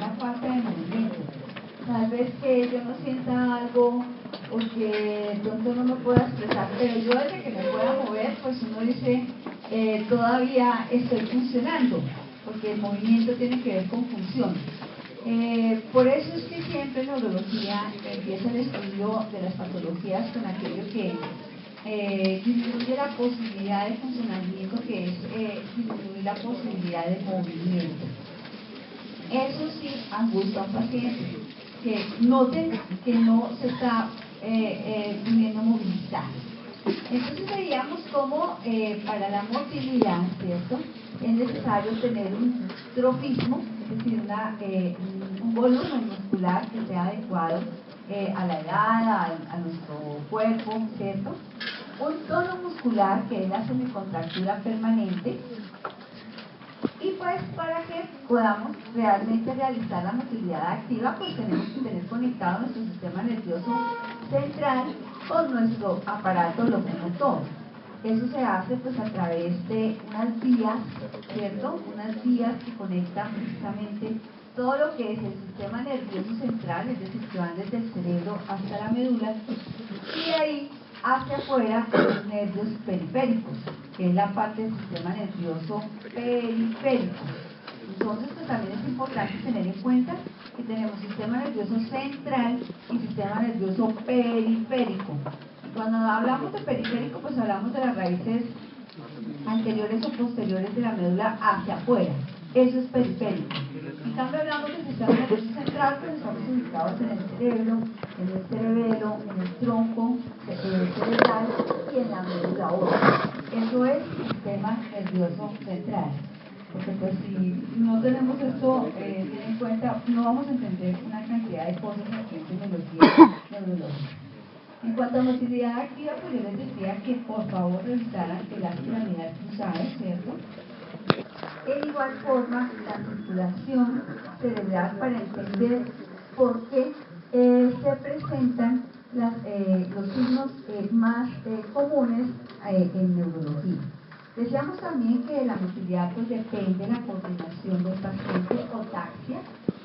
la falta de movimiento. Tal vez que yo no sienta algo o que de pronto no me pueda expresar, pero yo desde que me pueda mover, pues uno dice, todavía estoy funcionando, porque el movimiento tiene que ver con función. Por eso es que siempre en neurología empieza el estudio de las patologías con aquello que disminuye la posibilidad de funcionamiento, que es disminuir la posibilidad de movimiento. Eso sí angustia a un paciente, que noten que no se está pudiendo movilizar. Entonces veíamos cómo para la motilidad, ¿cierto?, es necesario tener un trofismo, es decir, un volumen muscular que sea adecuado a la edad, a nuestro cuerpo, ¿cierto? Un tono muscular, que es la semicontractura permanente, y pues para que podamos realmente realizar la motilidad activa, pues tenemos que tener conectado nuestro sistema nervioso central con nuestro aparato locomotor. Eso se hace pues a través de unas vías, ¿cierto? Unas vías que conectan precisamente todo lo que es el sistema nervioso central, es decir, que van desde el cerebro hasta la médula, y de ahí hacia afuera los nervios periféricos, que es la parte del sistema nervioso periférico. Entonces, pues también es importante tener en cuenta que tenemos sistema nervioso central y sistema nervioso periférico. Cuando hablamos de periférico, pues hablamos de las raíces anteriores o posteriores de la médula hacia afuera. Eso es periférico. En cambio, hablamos del sistema nervioso central, pues estamos ubicados en el cerebro, en el cerebelo, en el tronco cerebral y en la médula ósea. Eso es sistema nervioso central. Porque pues si no tenemos esto bien en cuenta, no vamos a entender una cantidad de cosas aquí en fisiología neurológica. En cuanto a motilidad activa, pues yo les decía que por favor revisaran el haz piramidal cruzado, ¿cierto? En igual forma, la circulación cerebral, para entender por qué se presentan los signos más comunes en neurología. Decíamos también que la motilidad pues depende de la coordinación del paciente o taxia.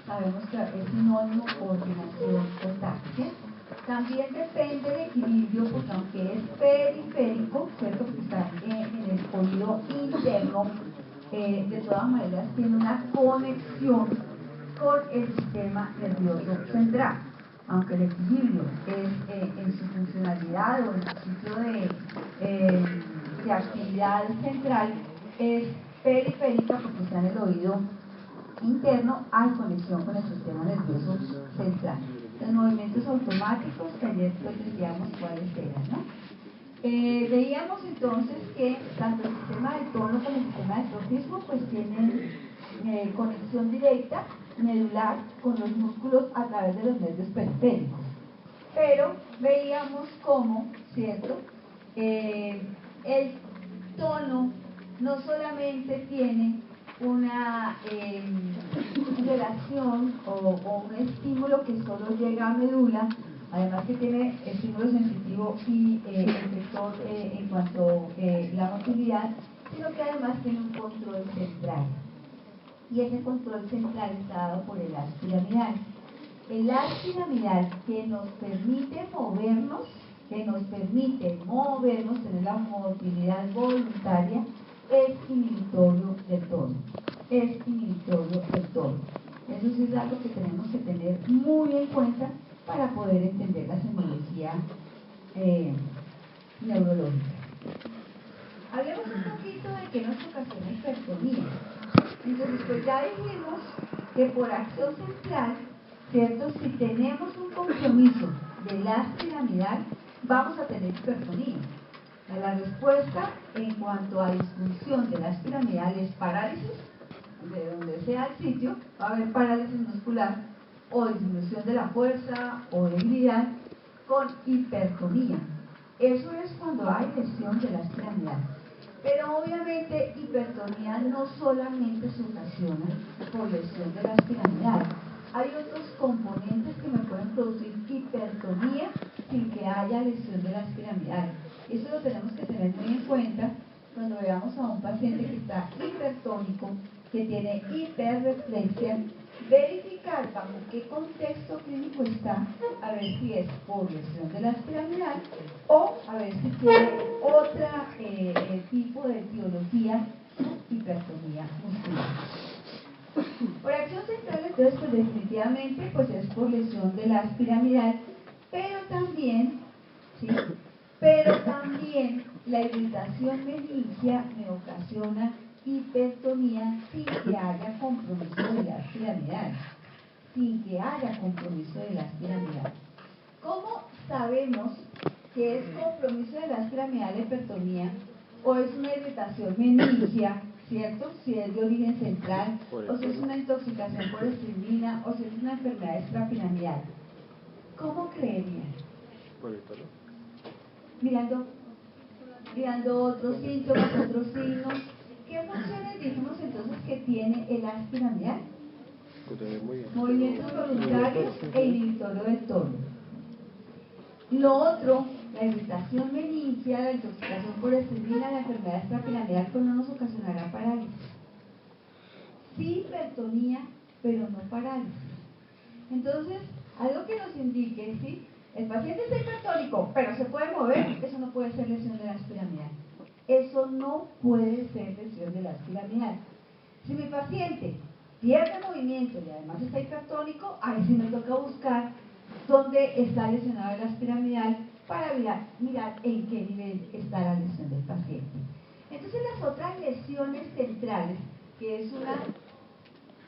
Sabemos que es sinónimo coordinación o taxia. También depende del equilibrio, porque aunque es periférico, ¿cierto?, porque está en el oído interno, de todas maneras tiene una conexión con el sistema nervioso central. Aunque el equilibrio es en su funcionalidad o en su sitio de actividad central, es periférica porque está en el oído interno, hay conexión con el sistema nervioso central. Los movimientos automáticos, que ayer pues decíamos cuáles eran, ¿no? Veíamos entonces que tanto el sistema de tono como el sistema de trofismo pues tienen conexión directa medular con los músculos a través de los nervios periféricos. Pero veíamos cómo, ¿cierto?, el tono no solamente tiene una relación o un estímulo que solo llega a médula, además que tiene estímulo sensitivo y efector en cuanto a la motilidad, sino que además tiene un control central. Y ese control central está dado por el haz piramidal. El haz piramidal que nos permite movernos, tener la movilidad voluntaria, es inhibitorio del tono. Eso sí es algo que tenemos que tener muy en cuenta para poder entender la semiología neurológica. Hablemos un poquito de qué nos ocasiona hipertonía. Entonces, pues ya dijimos que por acción central, ¿cierto?, si tenemos un compromiso del haz piramidal, vamos a tener hipertonía. La respuesta en cuanto a disfunción del haz piramidal es parálisis, de donde sea el sitio, va a haber parálisis muscular o disminución de la fuerza o debilidad con hipertonía. Eso es cuando hay lesión del haz piramidal. Pero obviamente hipertonía no solamente se ocasiona por lesión del haz piramidal. Hay otros componentes que me pueden producir hipertonía sin que haya lesión del haz piramidal. Eso lo tenemos que tener muy en cuenta cuando veamos a un paciente que está hipertónico, que tiene hiperreflexia, verificar bajo qué contexto clínico está, a ver si es por lesión de la piramidal o a ver si tiene otro tipo de etiología, hipertonía muscular. Por acción central, entonces, pues definitivamente pues es por lesión de la piramidal, pero también, ¿sí? Pero también la irritación meningia me ocasiona hipertonía sin que haya compromiso de la piramidal. Sin que haya compromiso de la piramidal. ¿Cómo sabemos que es compromiso de la piramidal hipertonía o es una irritación meningia, ¿cierto? Si es de origen central, o si es una intoxicación por estricnina, o si es una enfermedad extrapiramidal. ¿Cómo creerían? Mirando otros síntomas, otros signos. ¿Qué funciones dijimos entonces que tiene el haz piramidal? Movimientos voluntarios e inhibitorio del tono. Lo otro, la irritación meningia, la intoxicación por estricnina, la enfermedad extrapiramidal, pues no nos ocasionará parálisis. Sí hipertonía, pero no parálisis. Entonces, algo que nos indique, ¿sí? El paciente está hipertónico, pero se puede mover, eso no puede ser lesión de la piramidal. Eso no puede ser lesión de la piramidal. Si mi paciente pierde movimiento y además está hipertónico, ahí sí me toca buscar dónde está lesionado el piramidal para mirar en qué nivel está la lesión del paciente. Entonces las otras lesiones centrales, que es una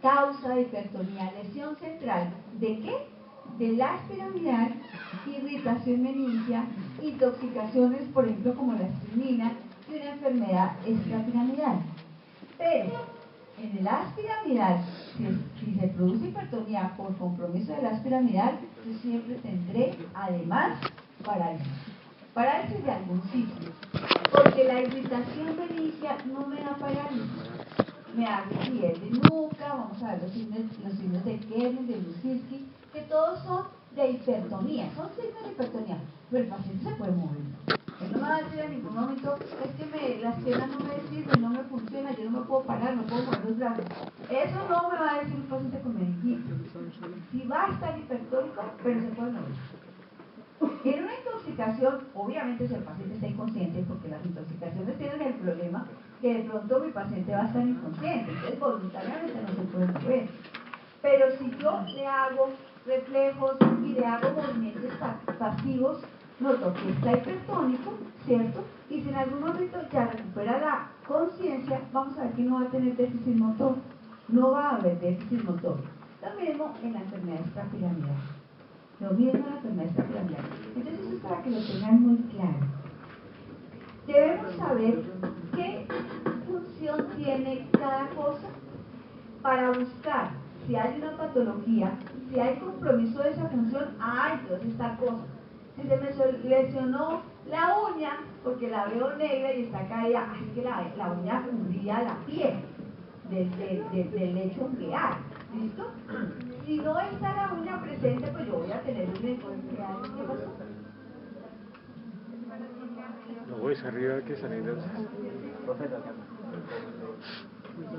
causa de hipertonía, lesión central, ¿de qué? De la piramidal, irritación meningia, intoxicaciones, por ejemplo, como la estricnina, y una enfermedad extrapiramidal. Pero en el haz piramidal, si se produce hipertonía por compromiso del haz piramidal, yo siempre tendré, además, parálisis de algún sitio, porque la irritación meningia no me da parálisis, me da rigidez de nuca, vamos a ver los signos de Kerner, de Lusinski, que todos son de hipertonía, son signos de hipertonía, pero el paciente se puede mover. Él no me va a decir en ningún momento, es que las piernas no me sirven, no me funcionan, yo no me puedo parar, no puedo mover los brazos. Eso no me va a decir un paciente con meningitis. Si va a estar hipertónico, pero se puede mover. En una intoxicación, obviamente si el paciente está inconsciente, porque las intoxicaciones tienen el problema que de pronto mi paciente va a estar inconsciente, entonces voluntariamente no se puede mover. Pero si yo le hago reflejos y le hago movimientos pasivos, noto que está hipertónico, ¿cierto? Y si en algún momento ya recupera la conciencia, vamos a ver que no va a tener déficit motor, no va a haber déficit motor. Lo mismo en la enfermedad extrapiramidal. Lo mismo en la enfermedad extrapiramidal. Entonces eso es para que lo tengan muy claro. Debemos saber qué función tiene cada cosa para buscar si hay una patología, si hay compromiso de esa función, entonces esta cosa. Si se me lesionó la uña, porque la veo negra y está caída, es que la uña cubría la piel del lecho ungueal, ¿listo? Si no está la uña presente, pues yo voy a tener un encontreal. ¿Qué pasó? No voy a arriba que salen de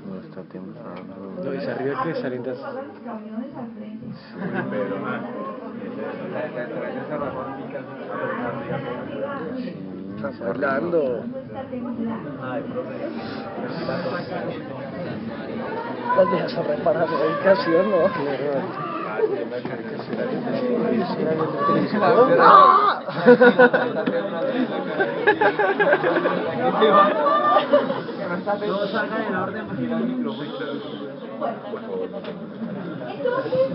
No está temblando. No, es arriba que salen de los camiones al frente. Pero más, esa razón mi casa Está hablando. No está temblando. Las dejas reparar la dedicación, ¿no? no salga en orden porque el micrófono. Entonces,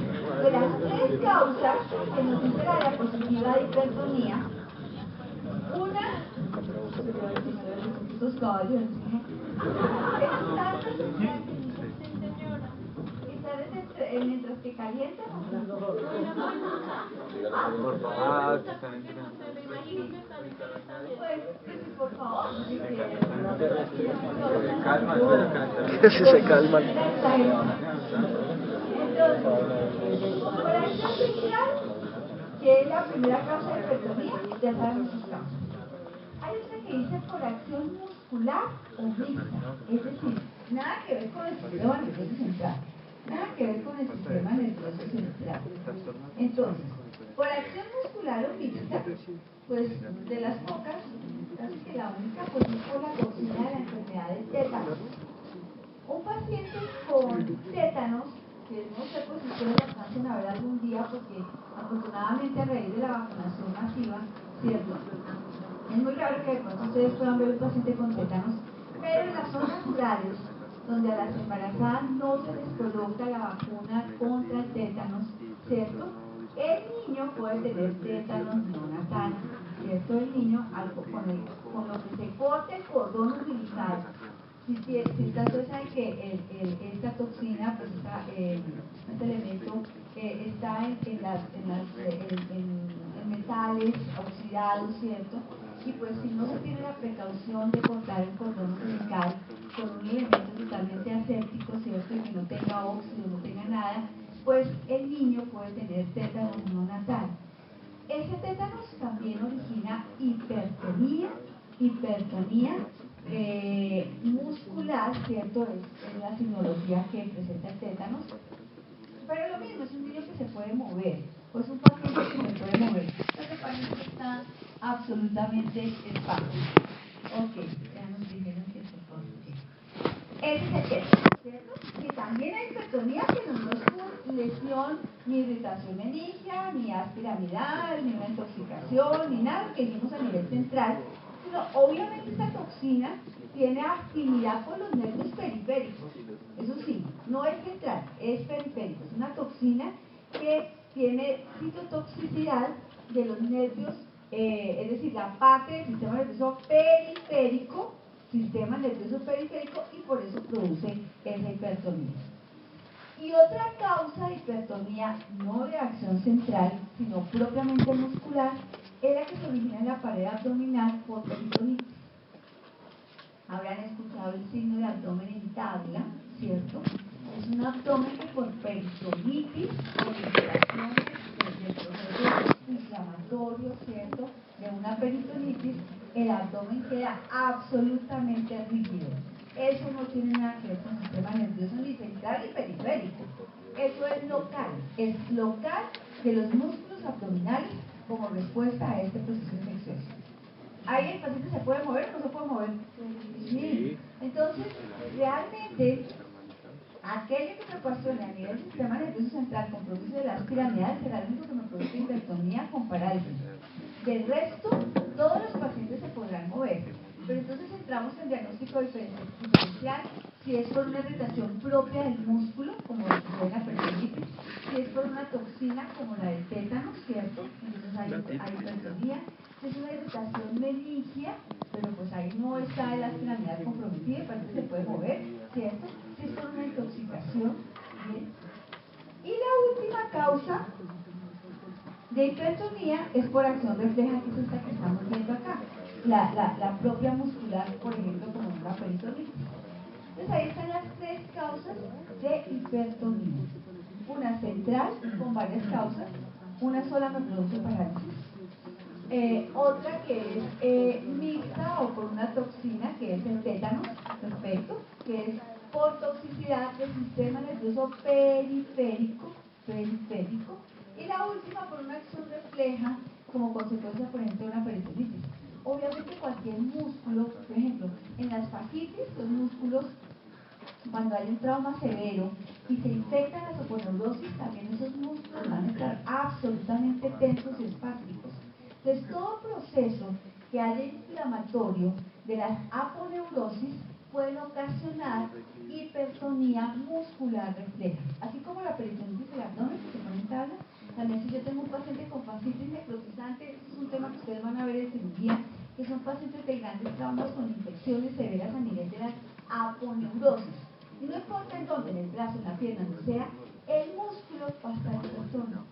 de las tres causas que nos dice la diapositiva de hipertonía, una, estos caballos, mientras que calientan, pues, por favor, Si se calman. Que es la primera causa de hipertonía, ya sabemos sus causas. Hay otra que dice por acción muscular o mixta, es decir, nada que ver con el sistema nervioso central, nada que ver con el sistema nervioso central. Entonces, por acción muscular o mixta, pues de las pocas, casi que la única, pues es por la toxina de la enfermedad del tétanos. Un paciente con tétanos, que no sé pues si ustedes lo alcancen a ver algún día, porque afortunadamente a raíz de la vacunación masiva, ¿cierto? Es muy raro que de pronto ustedes puedan ver un paciente con tétanos, pero en las zonas rurales, donde a las embarazadas no se les coloca la vacuna contra el tétanos, ¿cierto? El niño puede tener tétanos neonatal, ¿cierto? El niño, con lo que se corta el cordón umbilical, si ustedes saben que esta toxina, pues este elemento está en metales oxidados, ¿cierto? Y pues si no se tiene la precaución de cortar el cordón umbilical con un elemento totalmente aséptico, ¿cierto? Y que no tenga óxido, no tenga nada, pues el niño puede tener tétanos neonatal. Ese tétanos también origina hipertonía muscular, ¿cierto? Es la sinología que presenta el tétanos. Pero lo mismo, es un niño que se puede mover, pues un paciente que se puede mover. Lo que pasa es que está absolutamente espástico. Ok, ya nos dijeron que se puede. Ese es el tétanos, ¿cierto? Y también hay hipertonía que no es por lesión, ni irritación meningia, ni haz piramidal, ni una intoxicación, ni nada que dijimos a nivel central. Sino, obviamente esta toxina tiene actividad con los nervios periféricos. Eso sí, no es central, es periférico. Es una toxina que tiene citotoxicidad de los nervios, es decir, la parte del sistema nervioso periférico, y por eso produce esa hipertonía. Y otra causa de hipertonía, no de acción central, sino propiamente muscular, es la que se origina en la pared abdominal por peritonitis. Habrán escuchado el signo de abdomen en tabla, ¿cierto? Es un abdomen que por peritonitis, por inflamación del proceso inflamatorio, ¿cierto? De una peritonitis, el abdomen queda absolutamente rígido. Eso no tiene nada que ver con el sistema nervioso ni central ni periférico. Eso es local de los músculos abdominales como respuesta a este proceso infeccioso. ¿Ahí el paciente se puede mover o no se puede mover? Sí. Entonces, realmente, aquello que me ocasiona a nivel del sistema nervioso central con producto de las piramidales será el único que me produce hipertonía con parálisis. Del resto, todos los pacientes se podrán mover. Pero entonces entramos en diagnóstico diferencial si es por una irritación propia del músculo, como la peritonitis, si es por una toxina como la del tétano, ¿cierto? Entonces hay hipertonía. Si es una irritación meningia, pero pues ahí no está la piramidal comprometida, el paciente se puede mover, ¿cierto? Si es por una intoxicación, ¿bien? Y la última causa de hipertonía es por acción refleja, que es esta que estamos viendo acá. La propia muscular, por ejemplo, como una peritonitis. Entonces ahí están las tres causas de hipertonía. Una central con varias causas, una sola me produce parálisis. Otra que es mixta o por una toxina, que es el tétano, perfecto, que es por toxicidad del sistema nervioso periférico, y la última por una acción refleja como consecuencia, por ejemplo, de una peritonitis. Obviamente cualquier músculo, por ejemplo, en las fascitis, los músculos, cuando hay un trauma severo y se infectan las aponeurosis, también esos músculos van a estar absolutamente tensos y espásticos. Entonces, todo proceso que haya inflamatorio de las aponeurosis pueden ocasionar hipertonía muscular refleja. Así como la peritonitis del abdomen, que se pone en tabla, también si yo tengo un paciente con fascitis necrotizante, este es un tema que ustedes van a ver en cirugía, que son pacientes de grandes traumas con infecciones severas a nivel de las aponeurosis. Y no importa en dónde, en el brazo, en la pierna, donde sea, el músculo va a estar hipertónico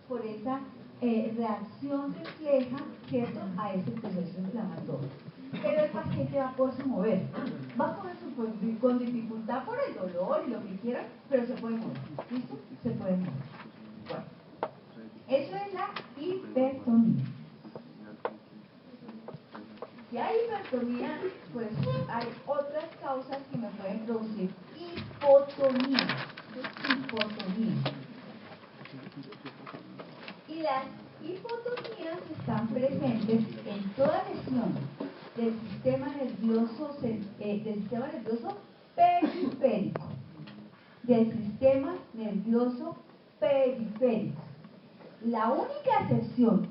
por esa reacción refleja, ¿cierto?, a ese proceso inflamatorio. Pero el paciente va a poderse mover, va a poderse con dificultad por el dolor y lo que quieran, pero se puede mover, ¿listo? Se puede mover. Bueno, eso es la hipertonía. Si hay hipertonía, pues hay otras causas que me pueden producir hipotonía. Hipotonía. Y las hipotonías están presentes en toda lesión del sistema nervioso periférico. Del sistema nervioso periférico. La única excepción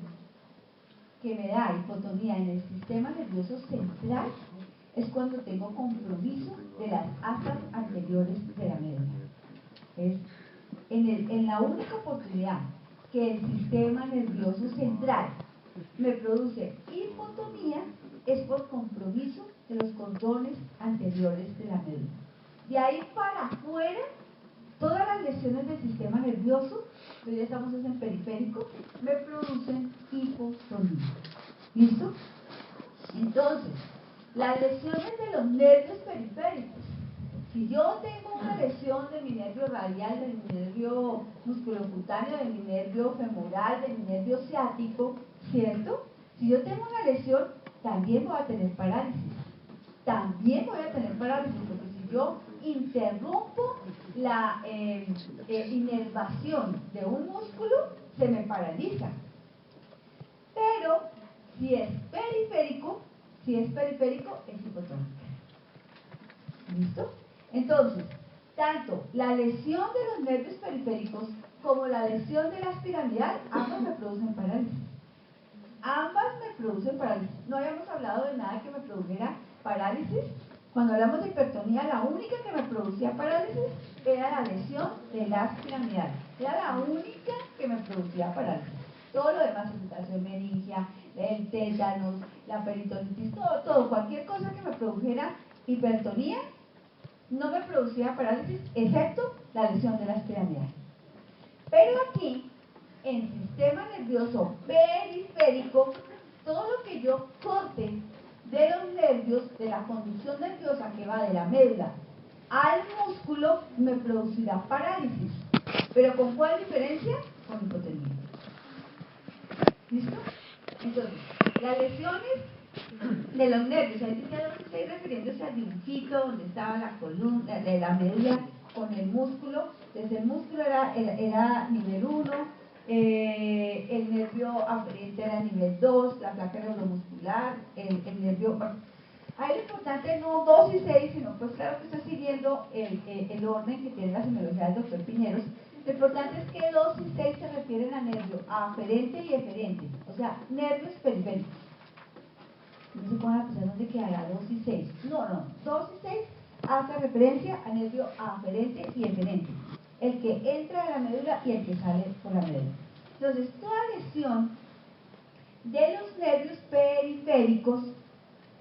que me da hipotonía en el sistema nervioso central es cuando tengo compromiso de las asas anteriores de la médula. Es en la única oportunidad que el sistema nervioso central me produce hipotonía es por compromiso de los cordones anteriores de la médula. De ahí para afuera, todas las lesiones del sistema nervioso, pero ya estamos en periférico, me producen hipotonía. ¿Listo? Entonces, las lesiones de los nervios periféricos. Si yo tengo una lesión de mi nervio radial, de mi nervio musculocutáneo, de mi nervio femoral, de mi nervio ciático, ¿cierto? Si yo tengo una lesión, también voy a tener parálisis. También voy a tener parálisis, porque si yo interrumpo la inervación de un músculo, se me paraliza. Pero si es periférico, es hipotónica. ¿Listo? Entonces, tanto la lesión de los nervios periféricos como la lesión de la piramidal, ambas me producen parálisis. Ambas me producen parálisis. No habíamos hablado de nada que me produjera parálisis. Cuando hablamos de hipertonía, la única que me producía parálisis era la lesión de la piramidal. Era la única que me producía parálisis. Todo lo demás, irritación meningia, el tétanos, la peritonitis, todo, cualquier cosa que me produjera hipertonía, no me producía parálisis, excepto la lesión de la piramidal. Pero aquí, en sistema nervioso periférico, todo lo que yo corte de los nervios, de la conducción nerviosa que va de la médula al músculo, me producirá parálisis. ¿Pero con cuál diferencia? Con hipotonía. ¿Listo? Entonces, las lesiones de los nervios, ahí estoy refiriéndose al dibujito donde estaba la columna de la médula con el músculo. Desde el músculo era nivel 1, el nervio aferente era nivel 2, la placa neuromuscular, el nervio... Ahí lo importante no 2 y 6, sino pues claro que estoy siguiendo el orden que tiene la semiología del doctor Piñeros. Lo importante es que 2 y 6 se refieren a nervio aferente y eferente, o sea, nervios periféricos. No se pueden pensar dónde quedará 2 y 6. No, 2 y 6 hace referencia a nervio aferente y eferente, el que entra a la médula y el que sale por la médula. Entonces, toda lesión de los nervios periféricos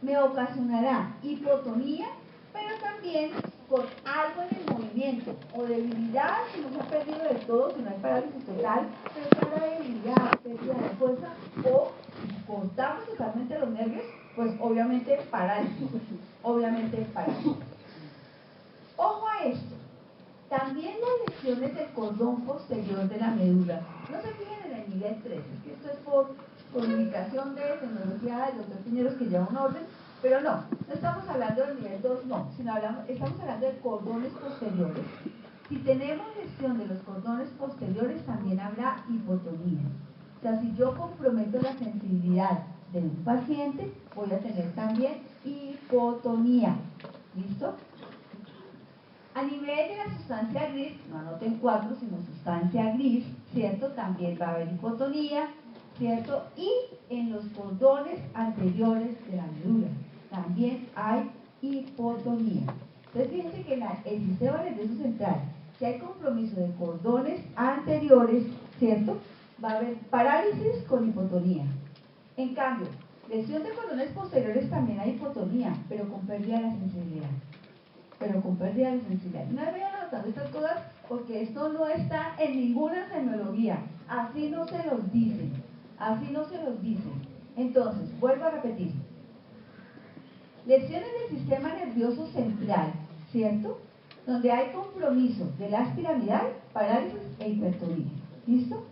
me ocasionará hipotonía, pero también por algo en el movimiento, o debilidad, si no se ha perdido del todo, si no hay parálisis total, pero está la debilidad, pérdida de fuerza, o si cortamos totalmente los nervios, pues obviamente parálisis, Ojo a esto, también las lesiones del cordón posterior de la médula, no se fijen en el nivel 3, es que esto es por indicación de tecnología del doctor Piñeros que lleva un orden, pero no estamos hablando del nivel 2, no, sino estamos hablando de cordones posteriores. Si tenemos lesión de los cordones posteriores, también habrá hipotonía. O sea, si yo comprometo la sensibilidad de un paciente, voy a tener también hipotonía. ¿Listo? A nivel de la sustancia gris, no anoten 4, sino sustancia gris, ¿cierto? También va a haber hipotonía, ¿cierto? Y en los cordones anteriores de la médula también hay hipotonía. Entonces fíjense que el sistema nervioso central, si hay compromiso de cordones anteriores, ¿cierto? Va a haber parálisis con hipotonía. En cambio, lesión de cordones posteriores también hay hipotonía, pero con pérdida de la sensibilidad. No me vayan anotando estas cosas porque esto no está en ninguna semiología. Así no se los dicen. Entonces, vuelvo a repetir. Lesiones del sistema nervioso central, ¿cierto? Donde hay compromiso de la piramidal, parálisis e hipertonía. ¿Listo?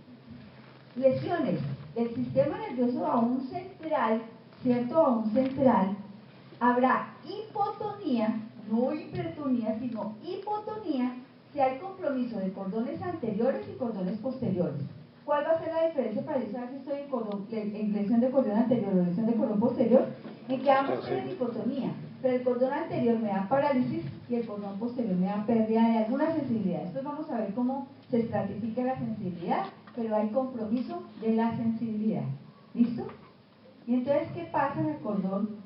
Lesiones del sistema nervioso aún central, ¿cierto? Habrá hipotonía, no hipertonía, sino hipotonía, si hay compromiso de cordones anteriores y cordones posteriores. ¿Cuál va a ser la diferencia para yo saber si estoy en lesión de cordón anterior o lesión de cordón posterior? En que ambos tienen hipotonía, pero el cordón anterior me da parálisis y el cordón posterior me da pérdida de alguna sensibilidad. Después vamos a ver cómo se estratifica la sensibilidad, pero hay compromiso de la sensibilidad. ¿Listo? Y entonces, ¿qué pasa en el cordón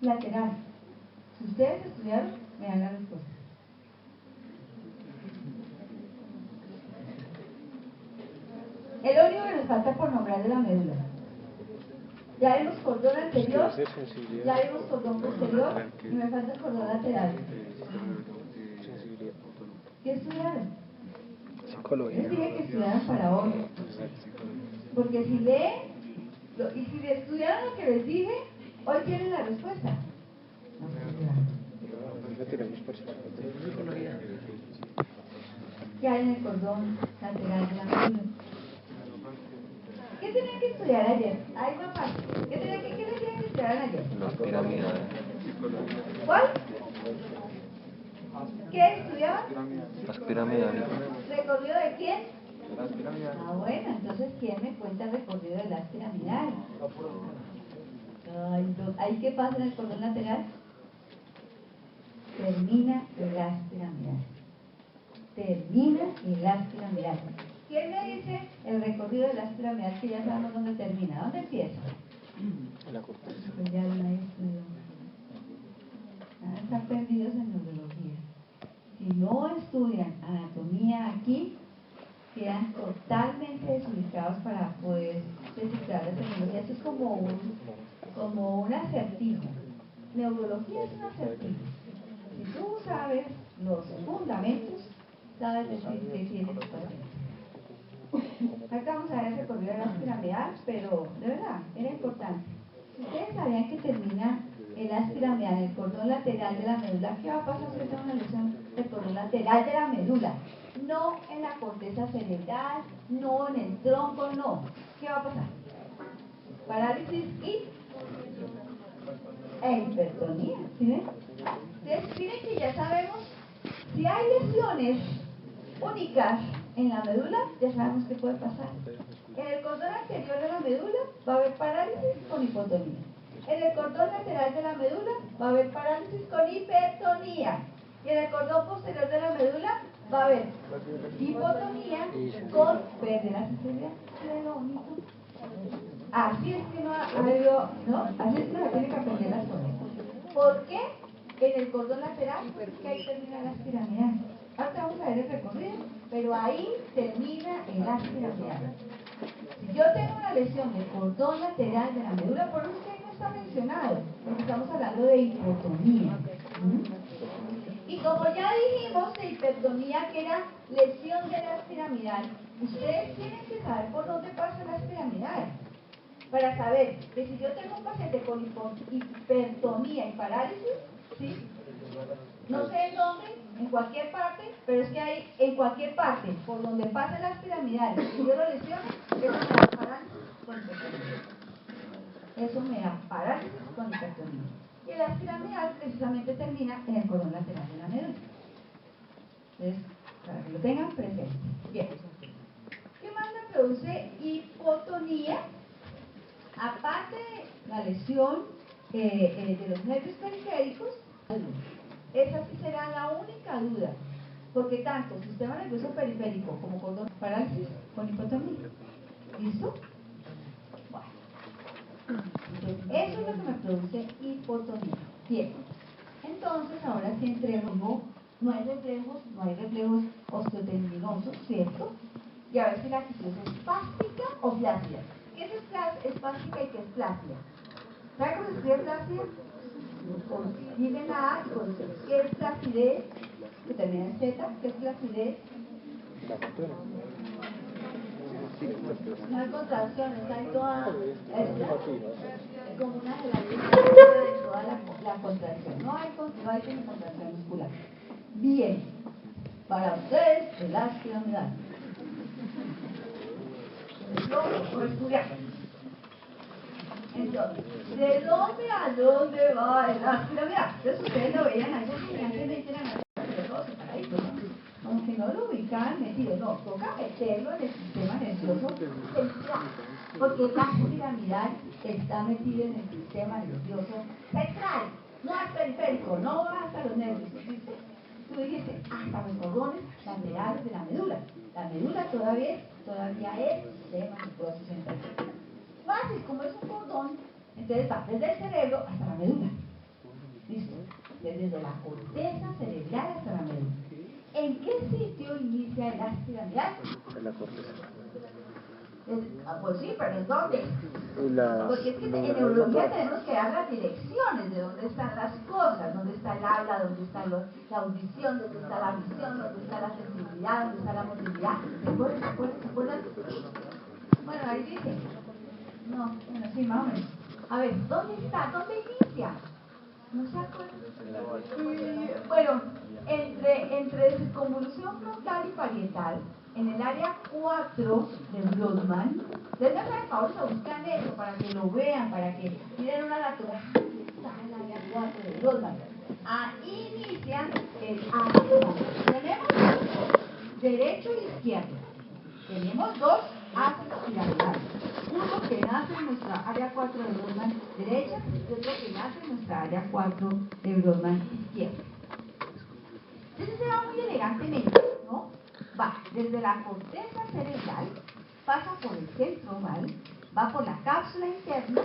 lateral? Si ustedes estudiaron, me dan la respuesta. El único que nos falta por nombrar de la médula. Ya vimos cordón anterior, ya vimos cordón posterior y me falta el cordón lateral. ¿Qué estudiaron? Psicología. Les dije que estudiaran para hoy. Porque si leen, y si estudiaron lo que les dije, hoy tienen la respuesta. ¿Qué hay en el cordón lateral de la médula? ¿Qué tenían que estudiar ayer? Ahí va fácil. ¿Qué les tenían que estudiar ayer? Las pirámides. ¿Cuál? ¿Qué estudiaban? Las pirámides. ¿Recorrido de quién? Las pirámides. Ah, bueno, entonces, ¿quién me cuenta el recorrido de las piramidales? Ay, ¿ahí qué pasa en el cordón lateral? Termina el as piramidal. Termina el as piramidal. ¿Quién me dice el recorrido de las piramidales que ya sabemos dónde termina? ¿Dónde empieza? La corteza. Pues ya lo he estudiado. Están perdidos en neurología. Si no estudian anatomía aquí, quedan totalmente desubicados para poder descifrar la tecnología. Esto es como un acertijo. Neurología es un acertijo. Si tú sabes los fundamentos, sabes decir qué tiene tu paciente. Acá vamos a ver el recorrido de la piramidal, pero de verdad, era importante. Ustedes sabían que termina el as piramidal en el cordón lateral de la médula. ¿Qué va a pasar si tengo una lesión del cordón lateral de la médula? No en la corteza cerebral, no en el tronco, no. ¿Qué va a pasar? Parálisis e hipertonía. ¿Sí ven? Entonces, miren que ya sabemos, si hay lesiones únicas en la médula, ya sabemos qué puede pasar. En el cordón anterior de la médula va a haber parálisis con hipotonía. En el cordón lateral de la médula va a haber parálisis con hipertonía. Y en el cordón posterior de la médula va a haber hipotonía con pérdida de la sensibilidad. ¿Qué lo bonito? Así es que ¿no? Así es que uno tiene que aprender las cosas. ¿Por qué? En el cordón lateral, que ahí termina las piramidales. Ahora vamos a ver el recorrido, pero ahí termina el as piramidal. Si yo tengo una lesión del cordón lateral de la médula, por eso es que ahí no está mencionado, porque estamos hablando de hipotonía. Y como ya dijimos de hipertonía, que era lesión del as piramidal, ustedes tienen que saber por dónde pasa el as piramidal. Para saber que si yo tengo un paciente con hipertonía y parálisis, ¿sí? No sé en dónde, en cualquier parte, pero es que hay en cualquier parte por donde pasan las piramidales y yo lo lesiono, eso me da parálisis con hipertonía. Eso me da parálisis con hipertonía. Y el as piramidal precisamente termina en el cordón lateral de la médula. Entonces, para que lo tengan presente. Bien. ¿Qué más me produce hipotonía? Aparte de la lesión de los nervios periféricos, esa sí será la única duda, porque tanto sistema nervioso periférico como cordón parálisis con hipotonía. ¿Listo? Bueno, entonces eso es lo que me produce hipotonía. Bien, entonces ahora sí entremos, no hay reflejos osteotendinosos, ¿cierto? Y a ver si la actitud es espástica o flácida. ¿Qué es espástica y qué es flácida? ¿Sabe cómo se escribe flácida? Dicen la A y con C. ¿Qué es flacidez? Que termina en Z. ¿Qué es flacidez? No hay contracción, está ahí toda como una gelatina de toda la contracción. No hay contracción muscular. Bien, para ustedes el as piramidal. Lo estudiamos. Entonces, ¿de dónde a dónde va el as piramidal? Entonces ustedes lo veían ahí, porque antes me eran todos separaditos, ¿no? como que no lo ubicaban metido, no, toca meterlo en el sistema nervioso central, porque la piramidal está metida en el sistema nervioso central, no al periférico, no va hasta los nervios, ¿viste? Tú dijiste, hasta los cordones laterales de la médula. La médula todavía es sistema nervioso central. Fácil, como es un cordón, entonces va desde el cerebro hasta la médula. ¿Listo? Desde la corteza cerebral hasta la médula. ¿En qué sitio inicia el ácido piramidal? En la corteza. Pues sí, pero ¿en dónde? Porque es que en la neurología tenemos que dar las direcciones de dónde están las cosas, dónde está el habla, dónde está la audición, dónde está la visión, dónde está la sensibilidad, dónde está la motilidad. ¿Se acuerdan? Bueno, ahí dice. No, bueno, sí, más o menos. A ver, ¿dónde está? ¿Dónde inicia? ¿No se acuerdan? Bueno, entre circunvolución frontal y parietal, en el área 4 de Brodmann, denme por favor, se buscan eso para que lo vean, para que miren una anatomía. Está en el área 4 de Brodmann. Ahí inicia el ácido. Tenemos derecho y izquierdo. Tenemos dos ácidos piramidales. Uno que nace en nuestra área 4 de Brodmann derecha y otro que nace en nuestra área 4 de Brodmann izquierda. Entonces se va muy elegantemente, ¿no? Va desde la corteza cerebral, pasa por el centro oval, va por la cápsula interna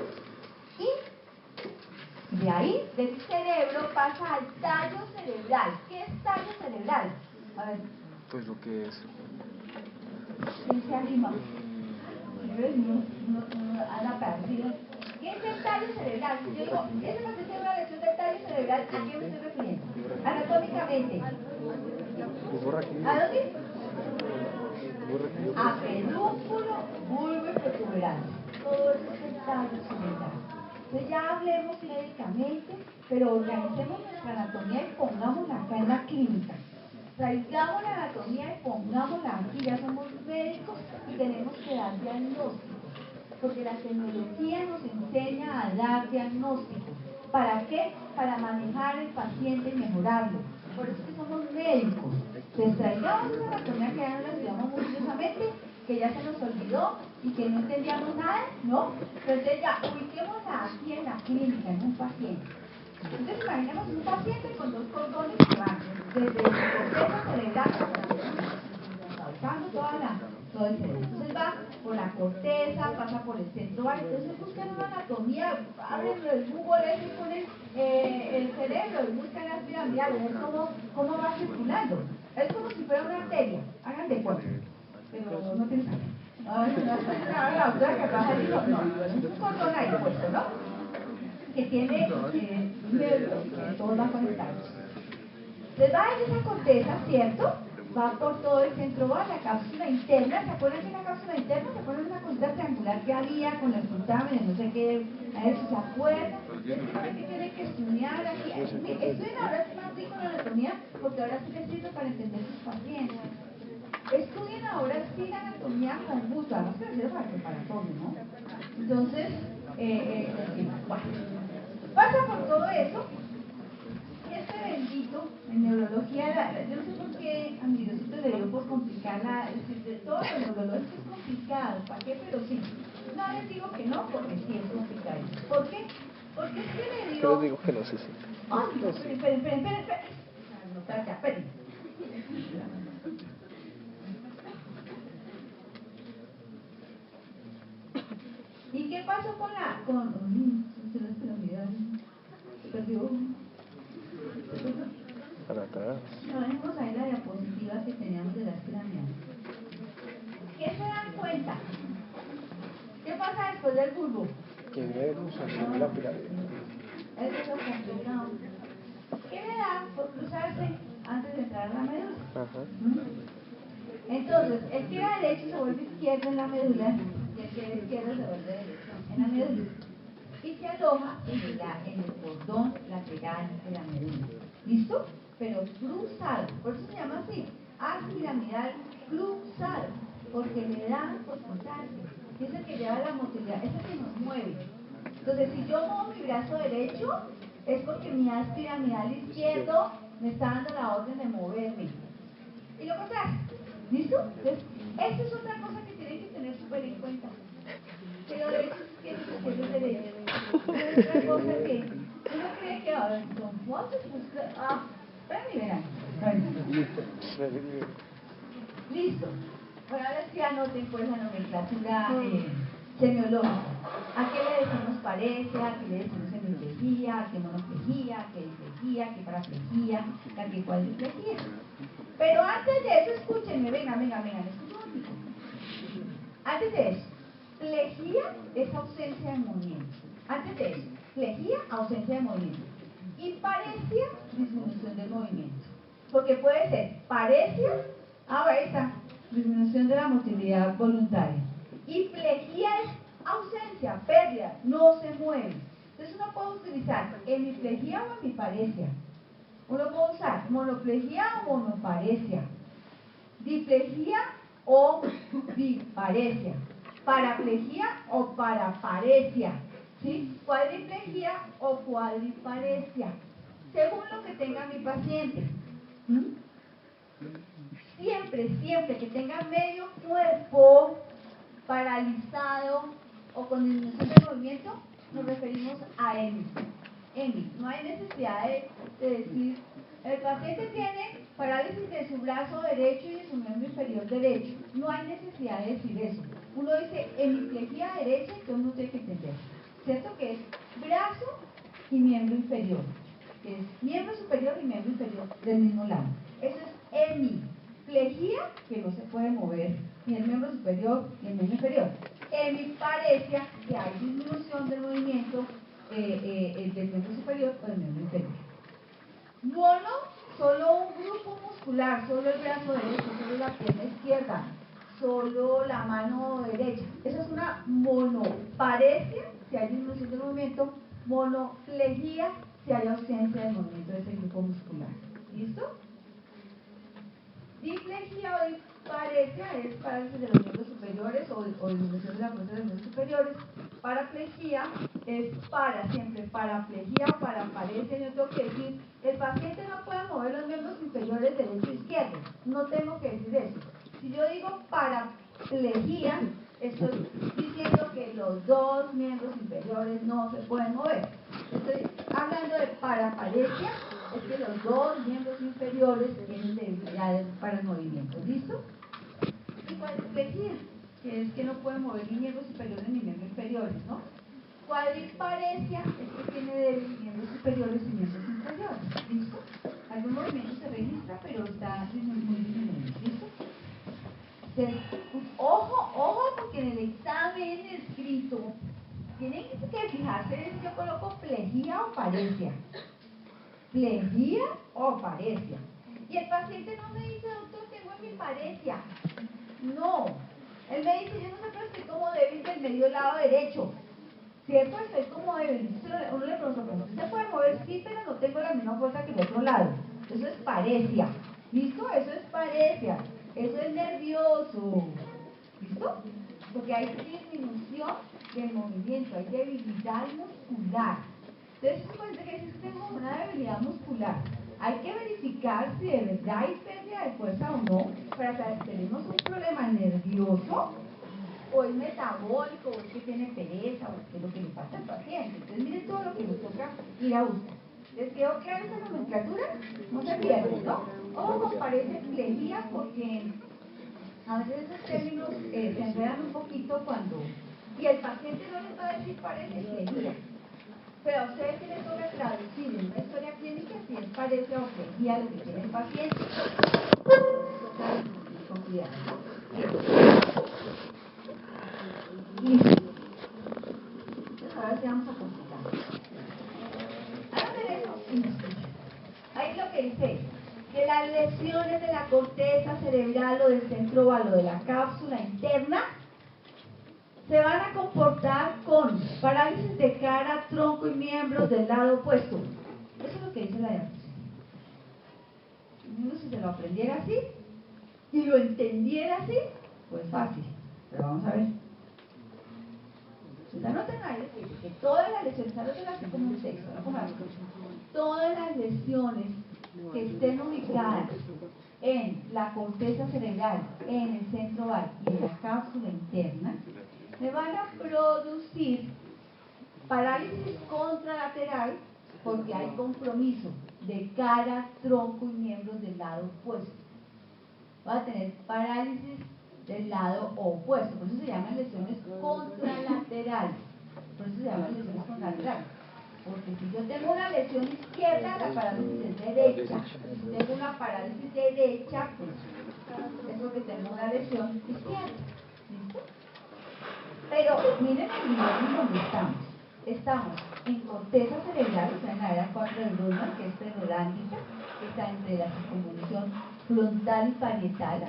y de ahí, del cerebro, pasa al tallo cerebral. ¿Qué es tallo cerebral? A ver. Pues lo que es. ¿Quién se anima? Anda perdido. ¿Qué es el tallo cerebral? Yo digo, ese va a ser una lección del tallo cerebral. ¿A qué me estoy refiriendo? Anatómicamente. ¿A dónde? A pedúnculo, bulbo y protuberancia. Todo eso es el tallo cerebral. Entonces ya hablemos médicamente, pero organicemos nuestra anatomía y pongámosla acá en la clínica. Traigamos la anatomía y pongámosla aquí, ya somos médicos y tenemos que dar diagnóstico, porque la tecnología nos enseña a dar diagnóstico. ¿Para qué? Para manejar al paciente y mejorarlo. Por eso es que somos médicos. Entonces traigamos una anatomía que ya no la estudiamos muchosamente, que ya se nos olvidó y que no entendíamos nada, ¿no? Entonces ya ubiquémosla aquí en la clínica, en un paciente. Entonces imaginemos un paciente con dos cordones que van desde el corteza cerebral atravesando todo el cerebro. Entonces va por la corteza, pasa por el centro oval. Entonces buscan una anatomía, abren el Google ese y ponen el cerebro y buscan las piramidales, ver cómo va circulando. Es como si fuera una arteria, hagan de cuenta, pero no tiene sangre. La doctora que trabaja dijo, no, es un cordón ahí puesto, ¿no? Que tiene nervios, que todo va conectado. Entonces va en esa corteza, ¿cierto? Va por todo el centro, va a la cápsula interna. ¿Se acuerdan de la cápsula interna? ¿Se acuerdan de una cosita triangular que había con los contámenes? No sé qué, a ver si se acuerdan. ¿Saben qué tienen que estudiar aquí? Estudien ahora sí más rico en la anatomía, porque ahora sí les sirve para entender sus pacientes. Estudien ahora sí la anatomía con gusto, además que les sirve para el preparatorio, ¿no? Entonces, bueno, pasa por todo eso. Este bendito en neurología, yo no sé por qué a mi Diosito le dio por complicarla, es decir, de todo lo neurológico es complicado, ¿para qué? Pero sí, no les digo que no, porque sí es complicado. ¿Por qué? Porque es que le dio... Yo digo que no sé si. Ay, no, esperen. No, ya, esperen. ¿Y qué pasó con la... se perdió... Para atrás. No, tenemos ahí la diapositiva que teníamos de las pirámides. ¿Qué se dan cuenta? ¿Qué pasa después del bulbo? Que Venus asume la pirámide. Eso es lo complicado. ¿Qué le da por cruzarse antes de entrar a la médula? Ajá. Entonces, el pie derecho se vuelve izquierdo en la médula y el pie izquierdo se vuelve derecho en la médula. Y se aloja en el cordón lateral de la médula. ¿Listo? Pero cruzado. Por eso se llama así. Ácido piramidal cruzado. Porque le da por cruzarse. Es el que lleva la motilidad. Es el que nos mueve. Entonces, si yo muevo mi brazo derecho, es porque mi ácido piramidal izquierdo me está dando la orden de moverme. y lo contrario. ¿Listo? Entonces, esta es otra cosa que tienen que tener súper en cuenta. Que los derechos izquierdos y izquierdos derechos. Es otra cosa que uno cree que son fotos, pues, verán. Listo. Bueno, ahora sí anoten pues la nomenclatura semiológica. ¿A qué le decimos parecia? ¿A qué le decimos semiplejía? ¿A qué monoplejía? ¿A qué diplejía? ¿A qué paraplejía? ¿A qué cuadriplejía? Pero antes de eso, escúchenme, vengan, escuchen un poquito. Antes de eso, plejía es ausencia de movimiento. Antes de eso, plejía, ausencia de movimiento. Y parecia, disminución del movimiento. Porque puede ser parecia, ahí está, disminución de la motilidad voluntaria. Y plejía es ausencia, pérdida, no se mueve. Entonces uno puede utilizar hemiplejía o hemiparesia. Uno puede usar monoplejía o monoparesia, diplejía o biparesia, paraplejía o paraparesia, ¿sí? Cuadriplejía o cuadriparesia, según lo que tenga mi paciente. Siempre que tenga medio cuerpo paralizado o con disminución de movimiento, nos referimos a EMI. No hay necesidad de decir, el paciente tiene parálisis de su brazo derecho y de su miembro inferior derecho. No hay necesidad de decir eso. Uno dice hemiplejía derecha y todo el mundo tiene que entender. ¿Cierto? Que es brazo y miembro inferior. Que es miembro superior y miembro inferior del mismo lado. Eso es hemiplejía, que no se puede mover ni el miembro superior ni el miembro inferior. Hemiparesia, que hay disminución del movimiento del miembro superior o del miembro inferior. Mono, solo un grupo muscular, solo el brazo derecho, solo la pierna izquierda, solo la mano derecha. Esa es una monoparesia, si hay disminución del movimiento, monoplejía, si hay ausencia del movimiento de ese grupo muscular. ¿Listo? Diplejía o disparesia es parálisis de los miembros superiores o disminución de la fuerza de los miembros superiores. Paraplejía es siempre paraplejía o paraparesia. Yo tengo que decir, el paciente no puede mover los miembros inferiores derecho e izquierdo. No tengo que decir eso. Si yo digo paraplejía, estoy diciendo que los dos miembros inferiores no se pueden mover. Estoy hablando de paraparesia, es que los dos miembros inferiores tienen debilidades para el movimiento. ¿Listo? Y cuadriplejía, que es que no pueden mover ni miembros superiores ni miembros inferiores, ¿no? Cuadriparesia es que tiene débiles miembros superiores y miembros inferiores. ¿Listo? Algún movimiento se registra, pero está muy disminuido. ¿Listo? Entonces, ojo, porque en el examen escrito tienen que fijarse en si yo coloco plejía o paresia. Plejía o paresia. Y el paciente no me dice, doctor, tengo hemiparesia. No. Él me dice, yo no sé, pero estoy como débil del medio lado derecho. ¿Cierto? Estoy como débil. Uno le pregunta, ¿usted se puede mover? Sí, pero no tengo la misma fuerza que el otro lado. Eso es paresia. ¿Listo? Eso es paresia. Eso es nervioso. ¿Listo? Porque hay disminución del movimiento, hay debilidad muscular. Entonces, cuando que si tengo una debilidad muscular, hay que verificar si de verdad hay pérdida de fuerza o no, para saber si tenemos un problema nervioso, o es metabólico, o es que tiene pereza, o es que es lo que le pasa al paciente. Entonces, miren todo lo que nos toca ir a buscar. ¿Les quedó clara esa nomenclatura? No se pierden, ¿no? Ojo, parece plejía porque a veces esos términos se enredan un poquito cuando... Y el paciente no les va a decir parece plejía. Pero a ustedes sí les toca traducir en una historia clínica si es parecia o plejía lo que tiene el paciente. Con cuidado, ¿no? Listo. Entonces ahora sí vamos a complicar. Hagan eso y me escuchan. Ahí lo que dice que las lesiones de la corteza cerebral o del centro ovalo de la cápsula interna se van a comportar con parálisis de cara, tronco y miembros del lado opuesto. Eso es lo que dice la diapositiva. Si se lo aprendiera así y lo entendiera así, pues fácil. Pero vamos a ver. Entonces anoten ahí que todas las lesiones, anoten así como un texto, ¿no? Como algo. Todas las lesiones que estén ubicadas en la corteza cerebral, en el centro vagal y en la cápsula interna, me van a producir parálisis contralateral porque hay compromiso de cara, tronco y miembros del lado opuesto. Va a tener parálisis del lado opuesto, por eso se llaman lesiones contralaterales. Por eso se llaman lesiones contralaterales. Porque si yo tengo una lesión izquierda, la parálisis es derecha. Si tengo una parálisis derecha, pues es porque tengo una lesión izquierda. ¿Listo? Pero miren el nivel en donde estamos. Estamos en corteza cerebral, está en la área 4 del Goldman, que es pseudolándica, que está entre la circunvolución frontal y parietal,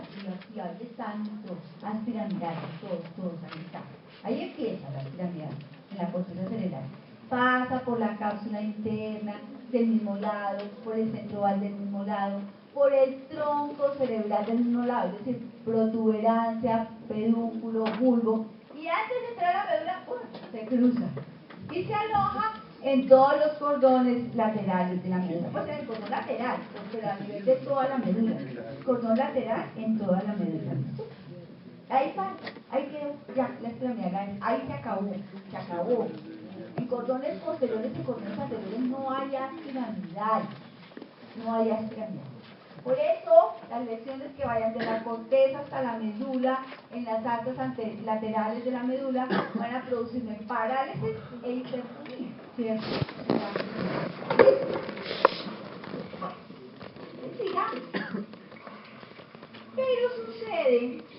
y ahí están todos, las piramidales, todos, ahí están. Ahí empieza la piramidal, en la corteza cerebral. Pasa por la cápsula interna del mismo lado, por el centro vagal del mismo lado, por el tronco cerebral del mismo lado, es decir, protuberancia, pedúnculo, bulbo, y antes de entrar a la médula, se cruza y se aloja en todos los cordones laterales de la médula. Pues en el cordón lateral, pero a nivel de toda la médula. Cordón lateral en toda la médula. Ahí quedó, ya, la extremidad, ahí se acabó. En cordones posteriores y cordones anteriores no hay aspiramidal. Por eso, las lesiones que vayan de la corteza hasta la médula, en las arterias laterales de la médula, van a producirme parálisis e hipertonía. ¿Cierto? Sigamos. Pero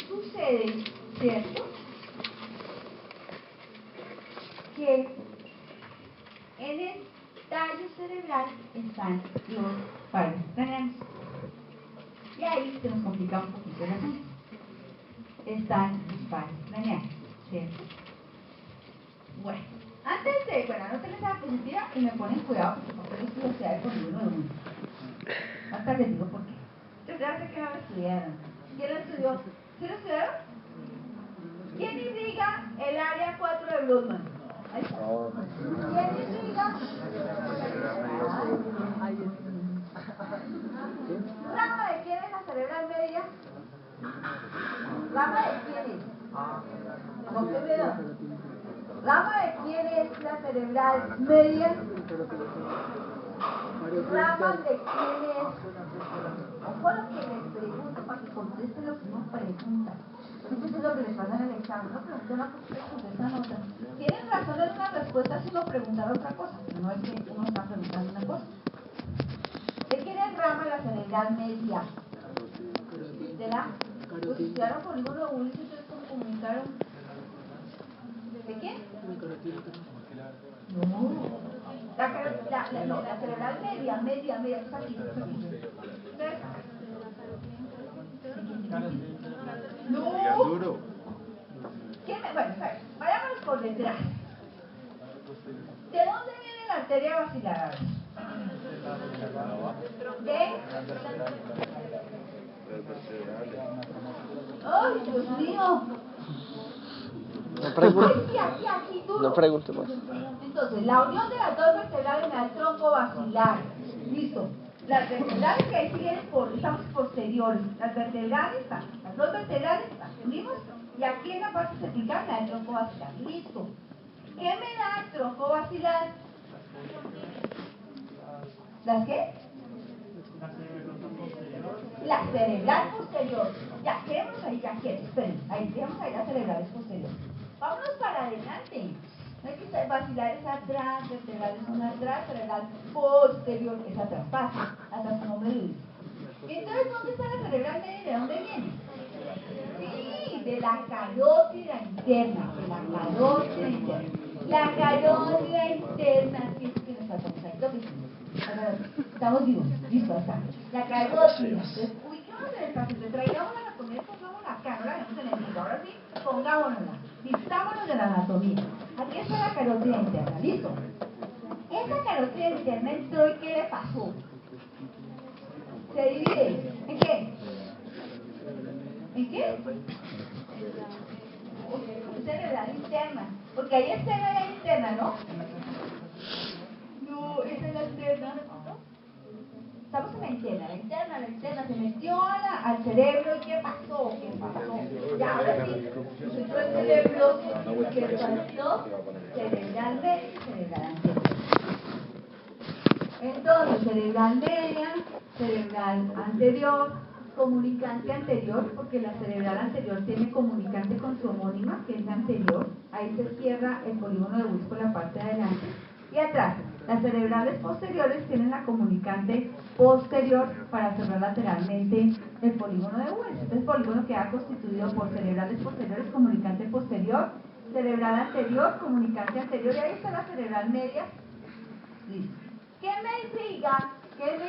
sucede, ¿cierto? Que en el tallo cerebral están los pares craneanos. Y ahí se nos complica un poquito el asunto. Están los pares craneanos, ¿cierto? Bueno, anoten esa diapositiva y me ponen cuidado porque no estoy velocidad de polígono de uno. Más tarde les digo por qué. Yo ya sé que no lo estudiaron. ¿Quién lo estudió? ¿Sí lo estudiaron? ¿Quién irriga el área 4 de Brodmann? Ahí está. ¿Quién irriga? ¿Rama de quién es la cerebral media? ¿Rama de quién es? ¿Con qué me da? ¿Rama de quién es la cerebral media? ¿Rama de quién es? Ojo lo que les pregunto para que contesten lo que uno pregunta. Eso es lo que les pasa en el examen. No preguntan una cosa y contestan otra. Tienen razón en una respuesta si uno preguntar otra cosa, pero no es que uno está preguntando una cosa. ¿De quién es rama la cerebral media? ¿De la? Pues estudiaron polígono 1 y ustedes comunicaron. ¿De quién? No. La cerebral media, está aquí. No. Bueno, vayámonos por detrás. ¿De dónde viene la arteria basilar? ¡Ay, Dios mío! No pregunte. Aquí, duro. No pregunte más. Entonces, la unión de las dos vertebrales me da el tronco basilar. Listo. Las vertebrales que ahí siguen estamos posteriores. Las dos vertebrales las unimos y aquí en la parte cervical me da el tronco basilar. Listo. ¿Qué me da el tronco basilar? ¿Las qué? La cerebral posterior. Ya, quedemos ahí, esperen. Ahí, dejamos ahí las cerebrales posteriores. Vámonos para adelante. No hay que estar vacilares atrás, vertebrales son atrás, cerebral posterior es atrás. Fácil, hasta su nombre lo dice. Entonces, ¿dónde está la cerebral media y de dónde viene? Sí, de la carótida interna. La carótida interna, sí, es que nos faltamos ahí. Lo que sí. Estamos vivos, listo, acá. La carótida. Ubiquémonos en el paciente, traigamos la anatomía, pongámosla acá, no la vemos en el libro. Ahora sí, pongámonosla. Vistámonos de la anatomía. Aquí está la carótida interna, ¿listo? Esa carótida interna entró y ¿qué le pasó? Se divide. ¿En qué? ¿En qué? Cerebral interna, porque hay externa y hay interna, ¿no? No, esa es la externa. Estamos en la interna se metió al cerebro y ¿qué pasó? Ya ahora sí, todo el cerebro que partió cerebralmente y cerebral anterior. Entonces, cerebral media, cerebral anterior, comunicante anterior, porque la cerebral anterior tiene comunicante con su homónima, que es la anterior, ahí se cierra el polígono de Wills por la parte de adelante, y atrás, las cerebrales posteriores tienen la comunicante posterior para cerrar lateralmente el polígono de Wills. Entonces el polígono queda constituido por cerebrales posteriores, comunicante posterior, cerebral anterior, comunicante anterior, y ahí está la cerebral media. Listo. ¿Qué me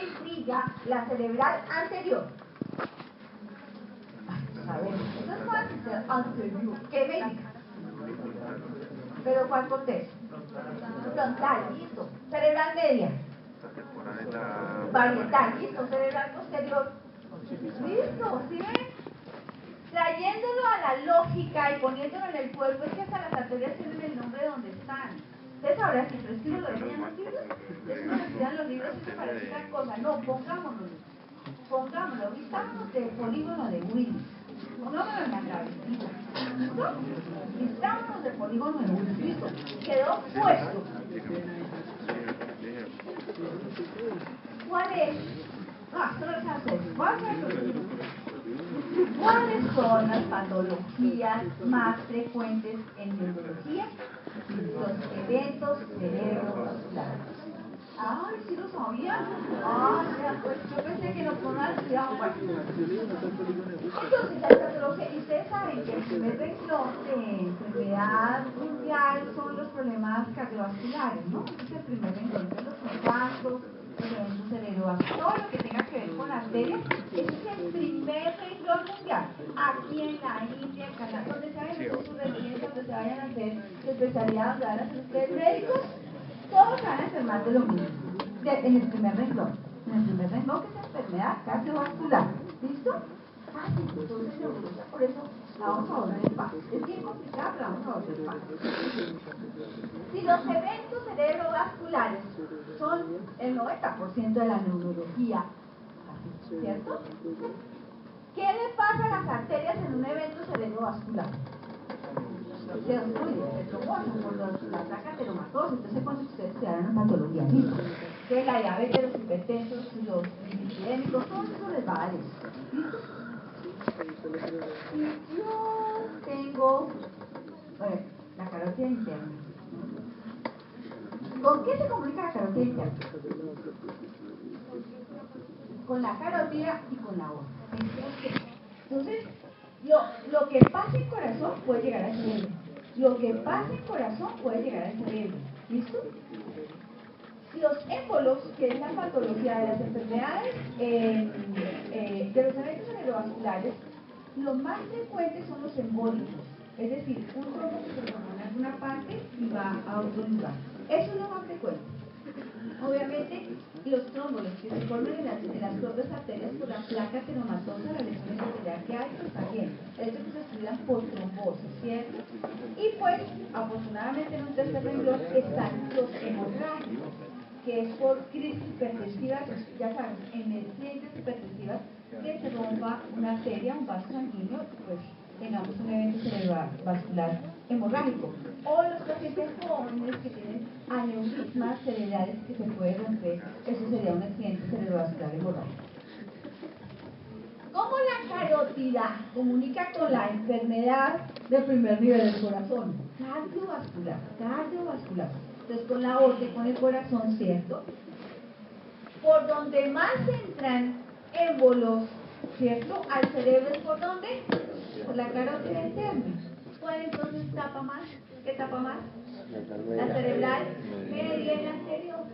intriga la cerebral anterior? A ver, eso es fácil, anterior. ¿Qué me indica? ¿Pero cuál corteza? Frontal, listo. Cerebral media. Varietal, listo. Cerebral posterior. Listo, ¿sí ven? Trayéndolo a la lógica y poniéndolo en el cuerpo, es que hasta las arterias tienen el nombre de donde están. Ustedes ahora si pero es que uno lo ven en los libros, es que uno estudian los libros y se parece una cosa. No, pongámoslo, vistámonos del polígono de Wills. Pongámoslo en la cabecita. ¿Listo? Vistámonos del polígono de Wills. Listo. Quedó puesto. ¿Cuál es? Solo es hacer. ¿Cuáles son las patologías más frecuentes en neurología? Los eventos cerebrovasculares. Ay, ¿sí lo sabían? Ya, pues yo pensé que nos ponían estudiado. Entonces, la patología, y ustedes saben que el primer renglón de enfermedad mundial son los problemas cardiovasculares, ¿no? Ese es el primer renglón, los infartos, los eventos cerebrovasculares, todo lo que tenga que ver con arterias, ese es el primer renglón mundial. Aquí en la India, en Canadá, donde se vayan a hacer sus residencias, donde se vayan a hacer su especialidad, donde van a ser ustedes médicos, todos van a enfermar de lo mismo, en el primer renglón. En el primer renglón, que es enfermedad cardiovascular. ¿Listo? Fácil, entonces neurología, por eso la vamos a volver fácil. Es bien complicada, pero la vamos a volver fácil. Si los eventos cerebrovasculares son el 90% de la neurología, ¿cierto? ¿Qué le pasa a las arterias en un evento cerebrovascular? Se obstruye, se trombosan por la placa ateromatosa. Entonces, cuando ustedes estudiaron en patología, listo, que la diabetes, los hipertensos, los lipidémicos, todo eso les va a dar eso. ¿Listo? Y yo tengo la carótida interna. ¿Con qué se comunica la carótida interna? Con la carótida y con la aorta. Entonces, lo que pasa en corazón puede llegar al cerebro. Lo que pasa en corazón puede llegar al cerebro. ¿Listo? Los émbolos, que es la patología de las enfermedades, de los eventos cerebrovasculares, los más frecuentes son los embólicos. Es decir, un trombo que se forma en alguna parte y va a otro lugar. Eso es lo más frecuente. Obviamente, los trómbolos que se forman en las propias arterias por la placa ateromatosa, la lesión endotelial que hay, pues también. Es que se estudian por trombosis, ¿cierto? Y pues, afortunadamente en un tercer renglón están los hemorrágicos, que es por crisis hipertensivas, ya saben, emergencias hipertensivas, que se rompa una arteria, un vaso sanguíneo, pues tengamos un evento cerebrovascular hemorrágico. O los pacientes jóvenes que tienen aneurismas cerebrales que se pueden romper, eso sería un accidente cerebrovascular hemorrágico. ¿Cómo la carótida comunica con la enfermedad de primer nivel del corazón? Cardiovascular. Entonces con la aorta y con el corazón, ¿cierto? Por donde más entran émbolos, ¿cierto? Al cerebro es por donde? Por la carótida interna. ¿Cuál entonces tapa más? ¿Qué tapa más? La cerebral media y la anterior.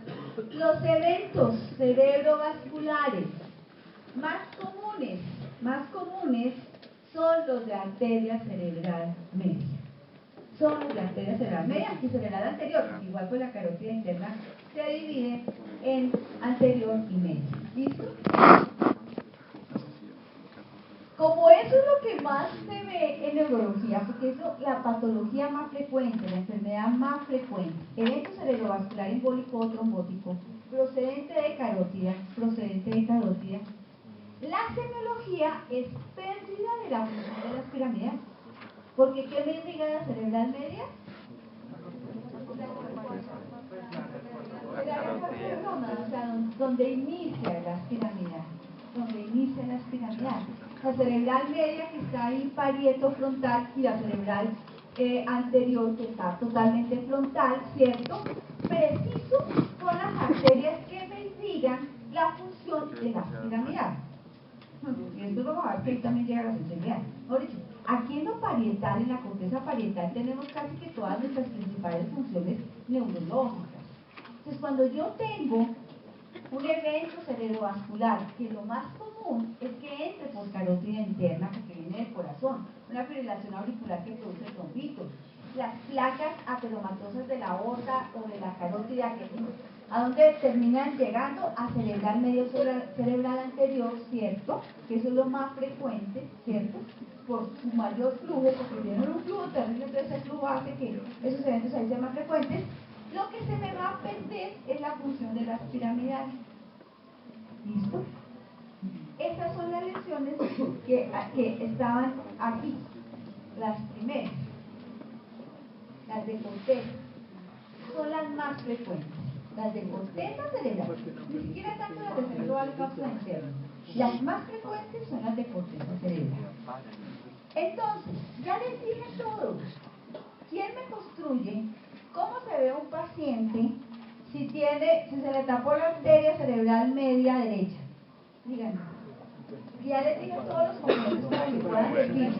Los eventos cerebrovasculares más comunes son los de arteria cerebral media. Son los de arteria cerebral media y cerebral anterior, igual pues la carótida interna se divide en anterior y media. ¿Listo? Como eso es lo que más se ve en neurología, porque es la patología más frecuente, la enfermedad más frecuente, evento cerebrovascular embólico o trombótico, procedente de carótida, la semiología es pérdida de la función de las piramidales. Porque ¿qué me irriga la cerebral media? O sea, donde inicia las piramidales. La cerebral media que está ahí parieto frontal y la cerebral anterior que está totalmente frontal, ¿cierto? Preciso con las arterias que me irrigan la función de las piramidales. Y esto vamos a ver que ahí también llega la sensibilidad. Aquí en lo parietal, en la corteza parietal, tenemos casi que todas nuestras principales funciones neurológicas. Entonces, cuando yo tengo un evento cerebrovascular, que lo más común es que entre por carótida interna, porque viene del corazón, una fibrilación auricular que produce trombitos, las placas ateromatosas de la aorta o de la carótida, ¿a dónde terminan llegando? A cerebral medio cerebral anterior, ¿cierto? Que eso es lo más frecuente, ¿cierto? Por su mayor flujo, porque tienen un flujo terrible, entonces ese flujo hace que esos eventos ahí sean más frecuentes. Lo que se me va a perder es la función de las piramidales. ¿Listo? Esas son las lesiones que estaban aquí, las primeras, las de corteza, son las más frecuentes. Las de corteza cerebral, ni siquiera tanto las de cerebral cápsula interna. Las más frecuentes son las de corteza cerebral. Entonces, ya les dije todo. ¿Quién me construye cómo se ve un paciente si se le tapó la arteria cerebral media derecha? Díganme. Ya les dije todos los componentes para que puedan decir.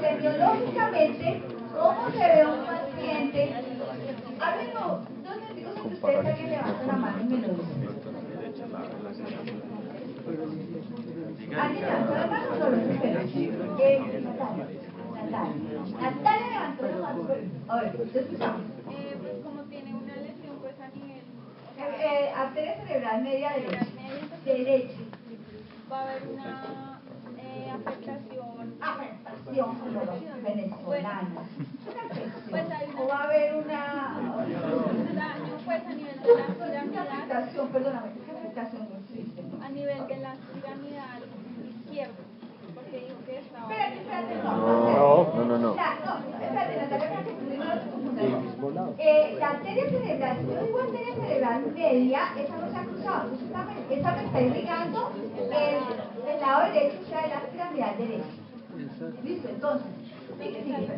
Semiológicamente, ¿cómo se ve un paciente? Háblenlo 2 minutos entre ustedes, alguien levanta la mano y me lo dice. ¿Alguien levantó la mano o no lo espera? Natalia levantó la mano. A ver, te escuchamos. Pues como tiene una lesión pues a nivel... arteria cerebral media derecha. Va a haber una afectación como los venezolanos. Pues hay O va a haber un daño pues a nivel de la piramidal, afectación, perdóname, ¿qué afectación no existe? a nivel de la piramidal izquierda, porque dijo que estaba... Espérate, No. Espérate, Natalia, para que tú no te confundas. La arteria cerebral, si yo digo arteria cerebral media, esa no se ha cruzado. Esta me está irrigando el lado derecho, o sea, la piramidal derecha. Listo, entonces, Entonces hay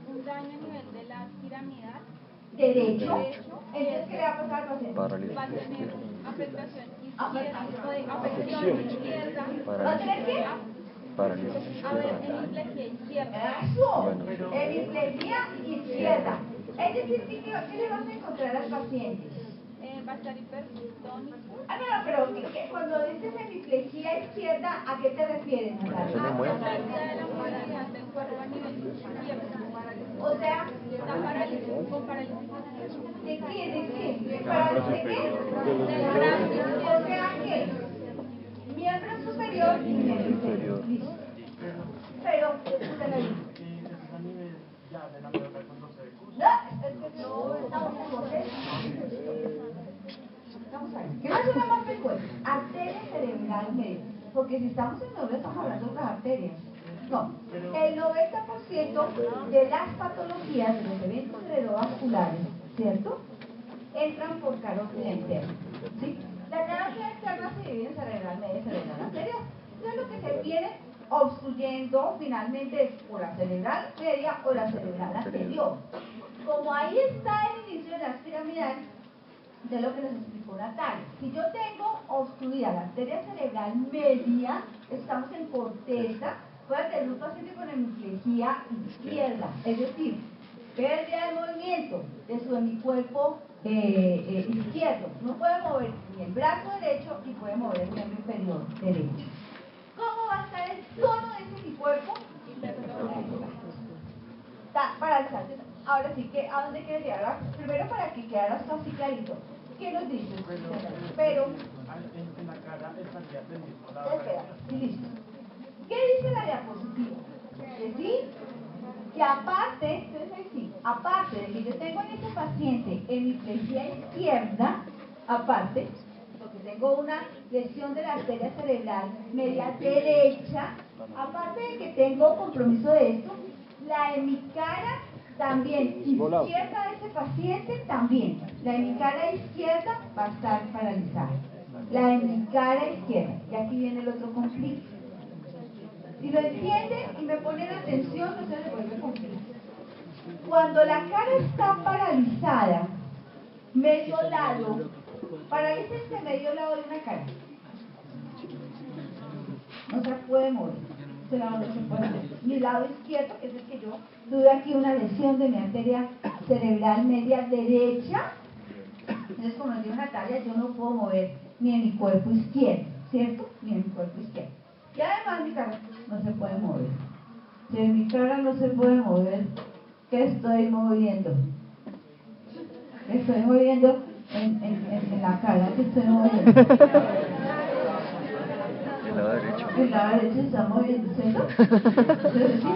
un daño a nivel de la piramidal derecho. Entonces, ¿qué le va a pasar al paciente? va a tener afectación izquierda. ¿Va a tener qué? A ver, hemiplegia izquierda. Eso, hemiplegia izquierda. Es decir, ¿qué le vas a encontrar al paciente? Va a estar hipertónico. No, pero cuando dices hemiplegia izquierda, ¿a qué te refieres, Natalia? A la pérdida de la movilidad del cuerpo a nivel izquierdo. O sea, Está paralítico, con parálisis. ¿de qué? ¿Parálisis de qué? Del brazo. O sea, ¿qué? Miembro superior y miembro inferior. Listo. Pero, escúchame ahí. No, estamos en corteza. Vamos a ver, ¿qué es la más frecuente? Arteria cerebral media. Porque si estamos en neuro, estamos hablando de otras arterias. No, el 90% de las patologías, de los eventos cerebrovasculares, ¿cierto? Entran por carótida interna. ¿Sí? La carótida interna se divide en cerebral media y cerebral anterior. Entonces lo que se viene obstruyendo finalmente es o la cerebral media o la cerebral anterior. Como ahí está el inicio de las piramidales, de lo que nos explicó Natalia. Si yo tengo obstruida la arteria cerebral media, estamos en corteza, puede tener un paciente con hemiplegia izquierda, es decir, pérdida de movimiento de su hemicuerpo izquierdo. No puede mover ni el brazo derecho ni puede mover el miembro inferior derecho. ¿Cómo va a estar el tono de ese hemicuerpo? Está paralizado. Ahora sí, ¿a dónde quieres llegar? Primero para que quedara esto así clarito. ¿Qué nos dices? Pero... En la cara estaría del mismo lado. Espera, y listo. ¿Qué dice la diapositiva? Decir que aparte, entonces ahí sí, aparte de que yo tengo en este paciente hemiplegia izquierda, aparte, porque tengo una lesión de la arteria cerebral media derecha, aparte de que tengo compromiso de esto, la hemicara también izquierda de ese paciente también. La hemicara izquierda va a estar paralizada. La hemicara izquierda. Y aquí viene el otro conflicto. Si lo entienden y me ponen atención, no se les vuelve conflicto. Cuando la cara está paralizada, medio lado, paralícense medio lado de una cara. No se puede mover. Ese lado no se puede mover. Mi lado izquierdo, que es el que yo tuve aquí una lesión de mi arteria cerebral media derecha. Entonces, como nos dijo Natalia, yo no puedo mover ni en mi cuerpo izquierdo, ¿cierto? Ni en mi cuerpo izquierdo. Y además mi cara no se puede mover. Si en mi cara no se puede mover, ¿qué estoy moviendo? Estoy moviendo en la cara, ¿qué estoy moviendo? El lado derecho. El lado derecho se está moviendo, ¿cierto? Entonces, ¿sí?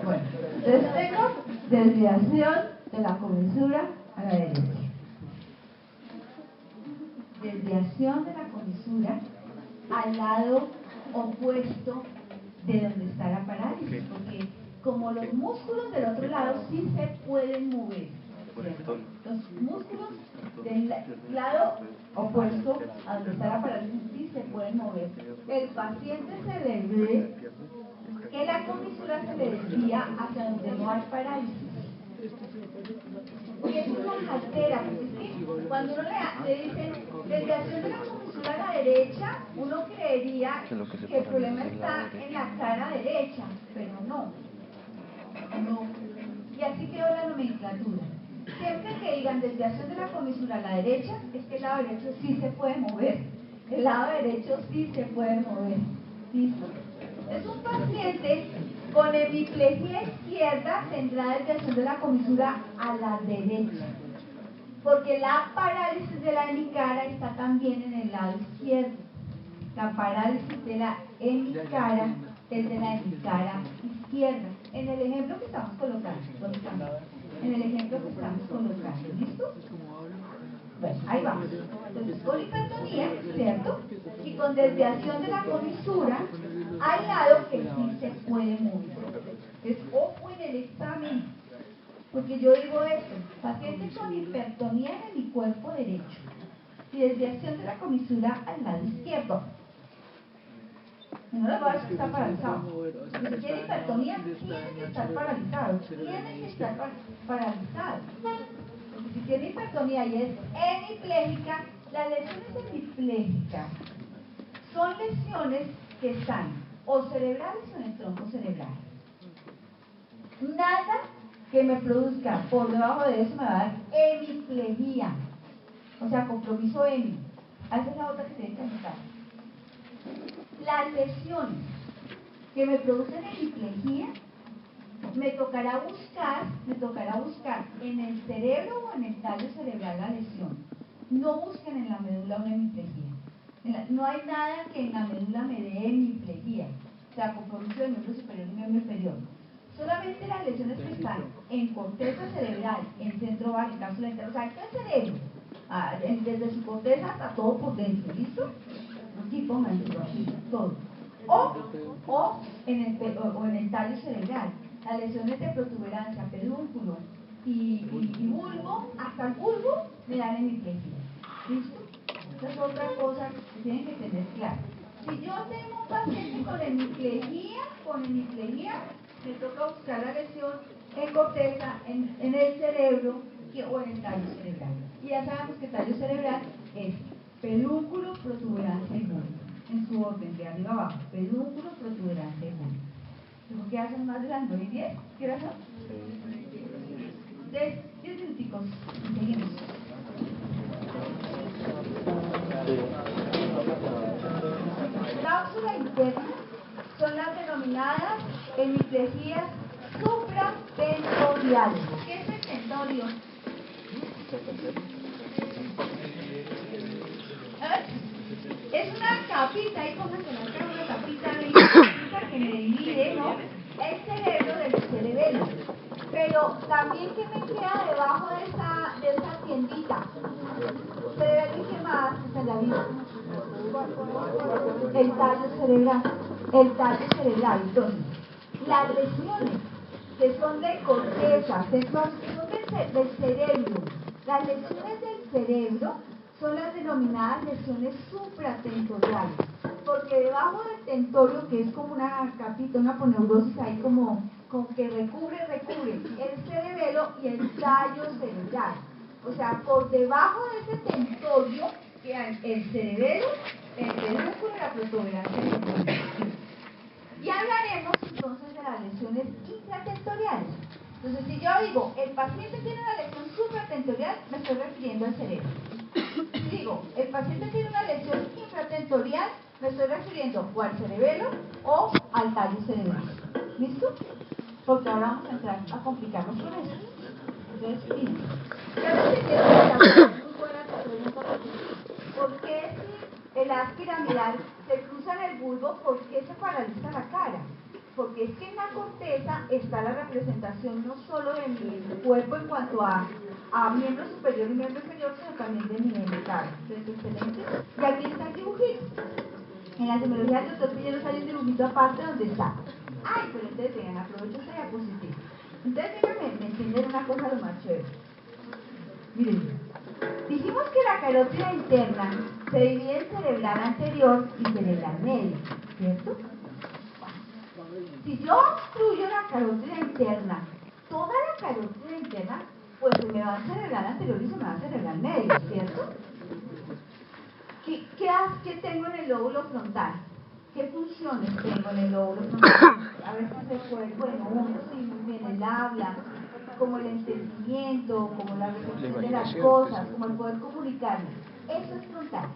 Bueno, entonces tengo desviación de la comisura a la derecha. Desviación de la comisura al lado opuesto de donde está la parálisis, porque como los músculos del otro lado sí se pueden mover, ¿cierto? Los músculos del lado opuesto a donde está la parálisis sí se pueden mover. El paciente se le ve que la comisura se le desvía hacia donde no hay parálisis. Y eso nos altera, porque es que cuando uno le dicen desviación de la comisura a la derecha, uno creería que el problema está en la cara derecha, pero no. Y así quedó la nomenclatura. Siempre que digan desviación de la comisura a la derecha, es que el lado derecho sí se puede mover. El lado derecho sí se puede mover. ¿Listo? Es un paciente con hemiplegia izquierda, tendrá desviación de la comisura a la derecha, porque la parálisis de la hemicara está también en el lado izquierdo. La parálisis de la hemicara es de la hemicara izquierda. En el ejemplo que estamos colocando, ¿dónde estamos? En el ejemplo que estamos colocando, ¿listo? Bueno, ahí vamos. Entonces, con hipertonía, ¿cierto? Y con desviación de la comisura, hay lado que sí se puede mover. Entonces, ojo en el examen, porque yo digo esto: paciente con hipertonía en mi cuerpo derecho y desviación de la comisura al lado izquierdo. No le voy a decir que está paralizado. Si tiene hipertonía, tiene que estar paralizado. Tiene que estar paralizado. Porque si tiene hipertonía y es hemipléjica, las lesiones hemipléjicas son lesiones que están o cerebrales o en el tronco cerebral. Nada que me produzca por debajo de eso me va a dar hemiplegia. O sea, compromiso hemi. Esa es la otra que tienen que anotar. Las lesiones que me producen hemiplegia, me tocará buscar en el cerebro o en el tallo cerebral la lesión. No busquen en la médula una hemiplegia. No hay nada que en la médula me dé hemiplegia, o sea, compromiso del miembro superior y miembro inferior. Solamente las lesiones que están en corteza cerebral, en centro vagal, cápsula interna, o sea, en todo el cerebro, desde su corteza hasta todo por dentro, ¿listo? Aquí pónganlo, aquí, todo. O en el tallo cerebral, las lesiones de protuberancia, pedúnculo y bulbo, hasta el bulbo me dan hemiplegia. ¿Listo? Esa es otra cosa que tienen que tener claro. Si yo tengo un paciente con hemiplegia, me toca buscar la lesión en corteza, en el cerebro o en el tallo cerebral. Y ya sabemos que el tallo cerebral es pedúnculo, protuberancia y bulbo, en su orden, de arriba abajo. Pedúnculo, protuberancia y bulbo. ¿Por qué hacen más de las 9 y 10? ¿Qué hora son? 10 minuticos. Seguimos. Cápsula interna son las denominadas hemiplegias supratentoriales. ¿Qué es el tentorio? Es una capita, ahí pónganse la cara, una capita de única que me divide, ¿no?, el cerebro del cerebelo. Pero también, ¿qué me queda debajo de esa tiendita? Cerebelo, y qué más está en la vida. El tallo cerebral. El tallo cerebral. Entonces, las lesiones que son de corteza, que son del cerebro, las lesiones del cerebro son las denominadas lesiones supratentoriales, porque debajo del tentorio, que es como una capita, una poneurosis ahí como que recubre el cerebelo y el tallo cerebral. O sea, por debajo de ese tentorio quedan el cerebelo, el pedúnculo y la protuberancia. Y hablaremos entonces de las lesiones intratentoriales. Entonces, si yo digo, el paciente tiene una lesión supratentorial, me estoy refiriendo al cerebro. Si digo, el paciente tiene una lesión infratentorial, me estoy refiriendo o al cerebelo o al tallo cerebral. ¿Listo? Porque ahora vamos a entrar a complicarnos con eso. Entonces, miren. Yo les quiero preguntar, muy buena esta pregunta, ¿por qué si el haz piramidal se cruza en el bulbo, por qué se paraliza la cara? Porque es que en la corteza está la representación no solo de mi cuerpo en cuanto a miembro superior y miembro inferior, sino también de mi cara. Entonces, excelente. Y aquí está el dibujito. En la semología del doctor Piñeros hay un dibujito aparte donde está. Ay, pero entonces vean, aprovecho esta diapositiva. Entonces déjenme entender una cosa lo más chévere. Miren, dijimos que la carótida interna se divide en cerebral anterior y cerebral medio, ¿cierto? Si yo obstruyo la carótida interna, toda la carótida interna, pues se me va a cerebral anterior y se me va a cerebral medio, ¿cierto? ¿Qué tengo en el lóbulo frontal? ¿Qué funciones tengo en el lóbulo frontal? A ver si se puede, bueno, uno sí, muy bien, el habla, como el entendimiento, como la recepción de las cosas, como el poder comunicarme. Eso es frontal.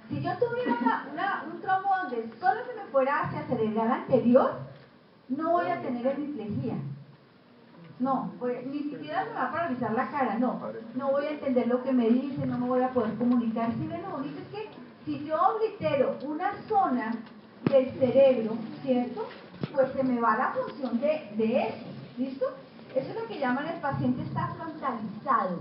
Si yo tuviera un trombo donde solo se me fuera hacia cerebral anterior, no voy a tener hemiplegia. No, ni siquiera se me va a paralizar la cara, no voy a entender lo que me dicen, no me voy a poder comunicar. Si ven, lo único es que si yo oblitero una zona del cerebro, ¿cierto?, pues se me va la función de eso, ¿listo? Eso es lo que llaman el paciente está frontalizado.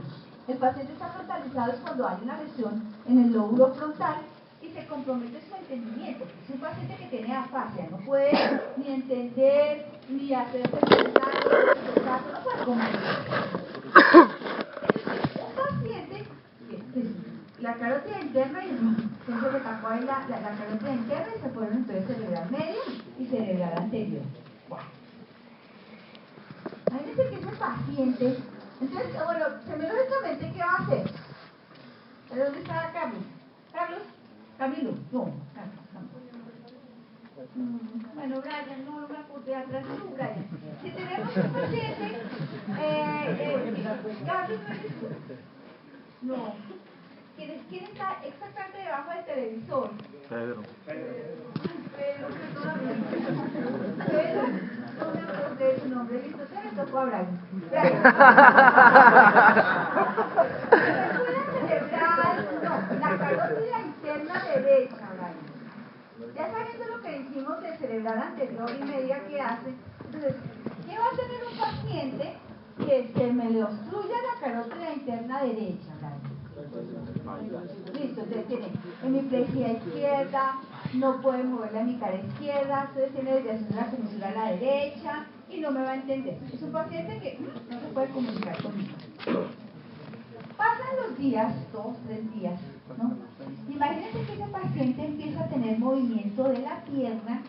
El paciente está frontalizado es cuando hay una lesión en el lóbulo frontal y se compromete su entendimiento. Es un paciente que tiene afasia, no puede ni entender, ni hacerse pensar, no puede comunicar. Es un paciente que la carótida interna y siempre que tapó ahí la carótida interna y se fueron entonces cerebral medio y cerebral anterior. Bueno. Imagínense que ese paciente, entonces, bueno, semiológicamente, ¿qué va a hacer? ¿De dónde está Carlos? Camilo, no, Carlos. Bueno, Brian, no me apunté atrás, no, Brian. Si tenemos un paciente, Carlos, ¿no eres tú? No. ¿Quién está exactamente debajo del televisor? Pedro. Pedro, no me acordé de su nombre, listo, se le tocó a Brian. La carótida interna derecha, Brian. Ya sabiendo lo que dijimos del cerebral anterior y media que hace, entonces, ¿qué va a tener un paciente que se me le obstruya la carótida interna derecha, Brian? Listo, entonces tiene hemiplegia izquierda, no puede mover la hemicara izquierda, entonces tiene desviación de la comisura a la derecha y no me va a entender. Es un paciente que no se puede comunicar conmigo. Pasan los días, 2, 3 días, ¿no? Imagínense que ese paciente empieza a tener movimiento de la pierna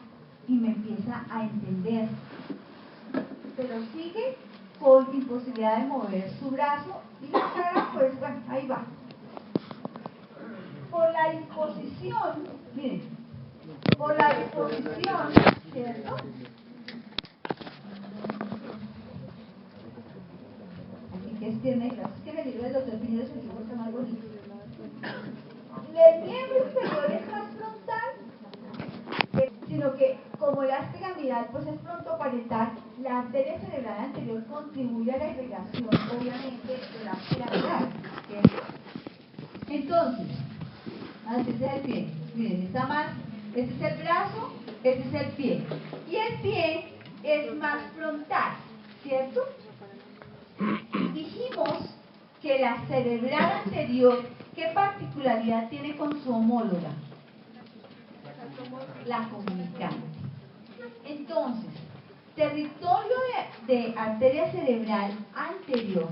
y me empieza a entender, pero sigue con imposibilidad de mover su brazo y la cara, pues bueno, ahí va. Por la disposición, miren, por la disposición, ¿cierto? Aquí que es pierna y brazo, es que en el libro del doctor Piñeros el dibujo está más bonito. El miembro inferior es más frontal, sino que como el haz piramidal pues es frontoparietal, la arteria cerebral anterior contribuye a la irrigación, obviamente, de la piramidal, ¿cierto? Entonces, a decirse del pie, miren, está Este es el brazo, este es el pie. Y el pie es más frontal, ¿cierto? Dijimos que la cerebral anterior, ¿qué particularidad tiene con su homóloga? La comunicante. Entonces, territorio de arteria cerebral anterior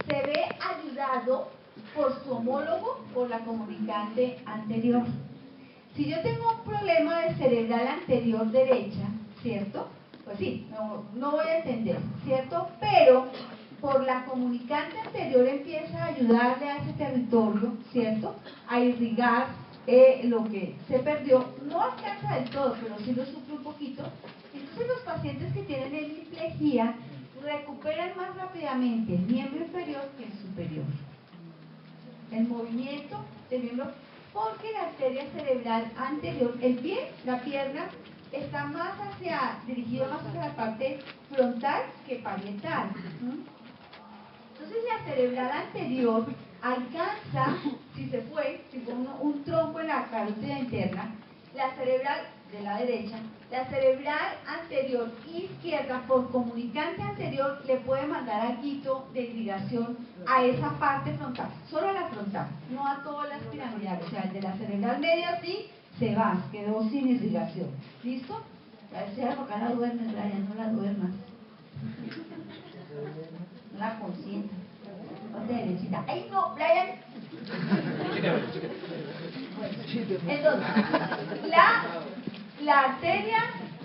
se ve ayudado por su homólogo, por la comunicante anterior. Si yo tengo un problema de cerebral anterior derecha, ¿cierto? Pues sí, no voy a entender, ¿cierto? Pero por la comunicante anterior empieza a ayudarle a ese territorio, ¿cierto? A irrigar lo que se perdió. No alcanza del todo, pero sí lo sufre un poquito. Entonces los pacientes que tienen hemiplegia recuperan más rápidamente el miembro inferior que el superior. El movimiento del miembro, porque la arteria cerebral anterior, el pie, la pierna, está más dirigido más hacia la parte frontal que parietal. Entonces la cerebral anterior alcanza, si fue un tronco en la carótida interna, la cerebral de la derecha, la cerebral anterior izquierda por comunicante anterior le puede mandar algo de irrigación a esa parte frontal, solo a la frontal, no a todas las piramidales. O sea, el de la cerebral media sí se va, quedó sin irrigación. ¿Listo? Ya decía, porque la duermes, Brian, no la duermas. No la consientas. Ponte derechita. ¡Ay, no, Brian! Entonces, la arteria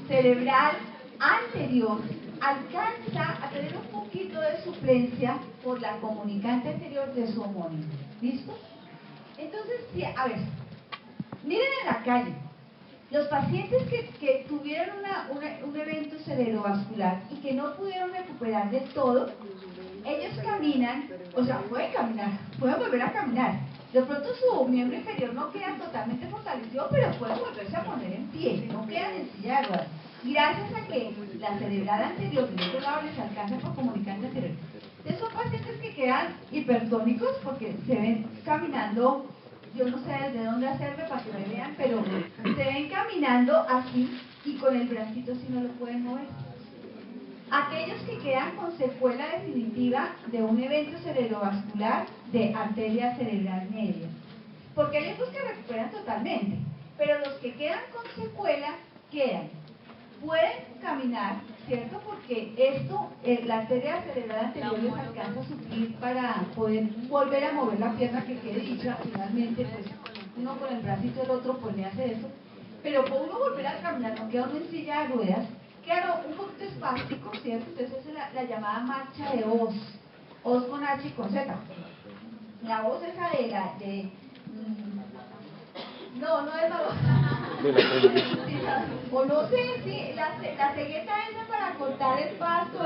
cerebral anterior alcanza a tener un poquito de suplencia por la comunicante anterior de su homónimo. ¿Listo? Entonces, sí, a ver, miren en la calle, los pacientes que tuvieron un evento cerebrovascular y que no pudieron recuperar del todo, ellos caminan, o sea, pueden caminar, pueden volver a caminar. De pronto su miembro inferior no queda totalmente fortalecido, pero pueden volverse a poner en pie, no quedan en silla de ruedas. Gracias a que la cerebral anterior del otro lado les alcanza por comunicante anterior. Entonces son pacientes que quedan hipertónicos porque se ven caminando, yo no sé desde dónde hacerme para que me vean, pero se ven caminando así y con el bracito así no lo pueden mover. Aquellos que quedan con secuela definitiva de un evento cerebrovascular de arteria cerebral media. Porque hay otros que recuperan totalmente, pero los que quedan con secuela pueden caminar, ¿cierto? Porque esto, la arteria cerebral anterior les alcanza a suplir para poder volver a mover la pierna que quede dicha. Finalmente, pues uno con el bracito del otro pues le hace eso. Pero por uno volver a caminar, no queda uno en silla de ruedas, claro, un poquito espástico, ¿cierto? Entonces es la llamada marcha de Oz. Oz con H y con Z. La Oz esa no es la o no sé, sí, la cegueta esa para cortar el pasto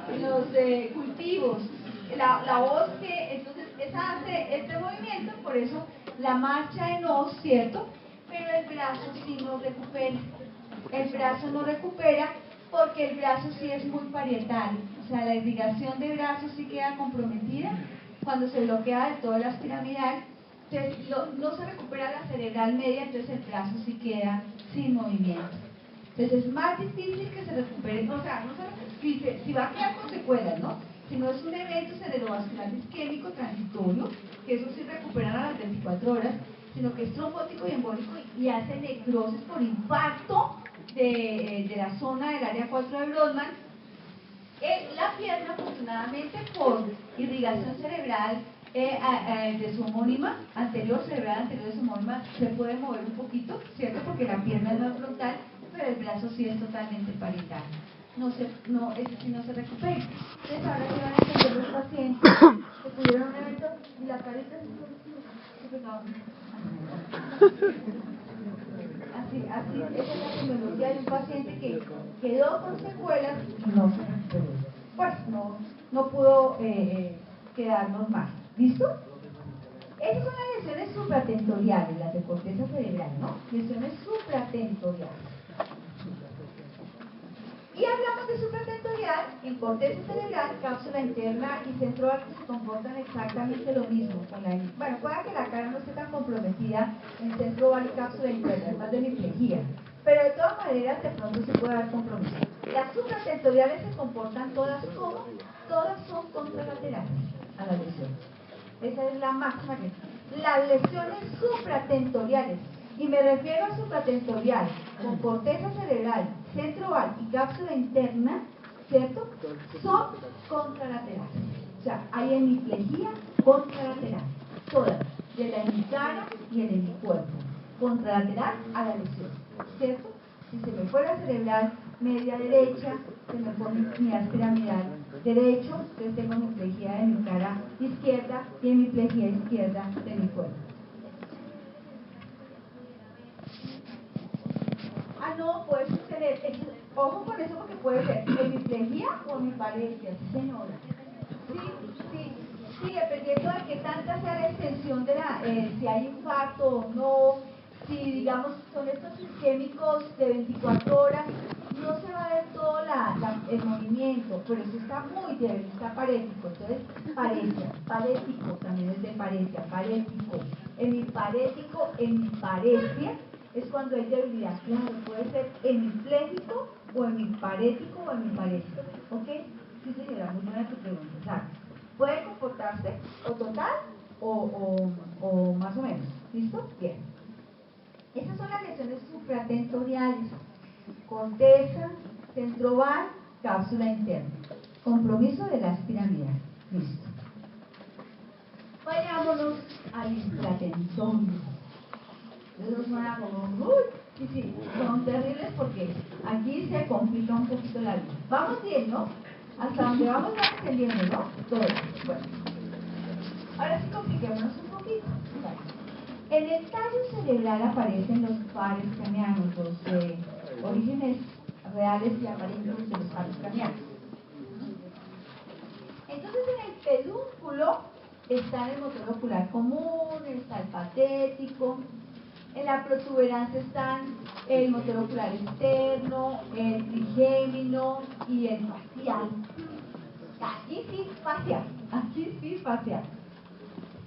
en los cultivos. La Oz que, entonces, esa hace este movimiento, por eso la marcha en Oz, ¿cierto? Pero el brazo sí no recupera. El brazo no recupera porque el brazo sí es muy parietal, o sea, la irrigación de brazo sí queda comprometida cuando se bloquea de toda la piramidal. Entonces no se recupera la cerebral media, entonces el brazo sí queda sin movimiento. Entonces es más difícil que se recupere, o sea, si va a quedar con secuelas, ¿no? Si no es un evento cerebrovascular isquémico transitorio, que eso sí recuperan a las 24 horas, sino que es trombótico y embólico y hace necrosis por impacto de la zona del área 4 de Brodmann. La pierna, afortunadamente, por irrigación cerebral de su homónima anterior, cerebral anterior de su homónima, se puede mover un poquito, ¿cierto? Porque la pierna es más frontal, pero el brazo sí es totalmente parietal. Ese sí no se recupera. Entonces ahora se van a entender los pacientes que tuvieron un evento y la carita así, esa es la terminología de un paciente que quedó con secuelas y no se recuperó. Pues no pudo quedar normal. ¿Listo? Esas son las lesiones supratentoriales, las de corteza cerebral, ¿no? Lesiones supratentoriales. Y hablamos de supratentorial en corteza cerebral, cápsula interna y centro alto se comportan exactamente lo mismo. Bueno, puede que la cara no esté tan comprometida en centro oval y cápsula interna, es más de hemiplegia, pero de todas maneras de pronto se puede dar compromiso. Las supratentoriales se comportan todas como, todas son contralaterales a la lesión. Esa es la máxima que... Las lesiones supratentoriales, y me refiero a supratentorial, con corteza cerebral, centro oval y cápsula interna, ¿cierto? Son contralaterales. O sea, hay hemiplegia contralateral, todas, de la hemicara y el hemicuerpo, contralateral a la lesión, ¿cierto? Si se me fuera cerebral, media derecha, se me pone unidad piramidal derecho, entonces tengo hemiplegia de mi cara izquierda y hemiplegia izquierda de mi cuerpo. Ah, no, puede suceder, ojo con eso porque puede ser hemiplegia o hemipalegia, sí señora. Sí, dependiendo de qué tanta sea la extensión de la, si hay infarto o no, si digamos son estos isquémicos de 24 horas, no se va a ver todo el movimiento, pero eso está muy débil, está parético, entonces parético también es de paresia, parético, hemiparético, hemiparesia, es cuando hay debilidad, claro, puede ser hemipléjico o hemiparético o hemiparésico, ¿ok? Sí señora, muy buena tu pregunta, exacto. Puede comportarse o total o más o menos, ¿listo? Bien. Esas son las lesiones supratentoriales, corteza, centro oval, cápsula interna. Compromiso de las piramidales. Listo. Vayámonos al infratensorio. Eso suena como, uy, sí, son terribles porque aquí se complica un poquito la vida. Vamos bien, ¿no? Hasta donde vamos entendiendo, ¿no? Todo. Bueno. Ahora sí compliquémonos un poquito. Vale. En el tallo cerebral aparecen los pares craneanos, los orígenes reales y aparentes de los pares craneanos. Entonces en el pedúnculo está el motor ocular común, está el patético, en la protuberancia están el motor ocular externo, el trigémino y el facial. Aquí sí facial.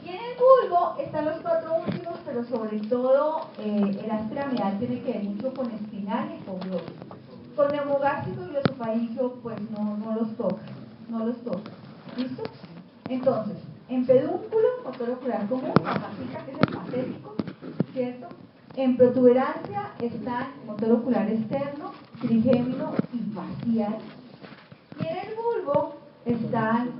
Y en el bulbo están los cuatro últimos, pero sobre todo el as piramidal tiene que ver mucho con espinal y hipogloso. Con neumogástrico y glosofaringio, pues no los toca. ¿Listo? Entonces, en pedúnculo, motor ocular común, papatica, que es el patético, ¿cierto? En protuberancia están motor ocular externo, trigémino y facial. Y en el bulbo están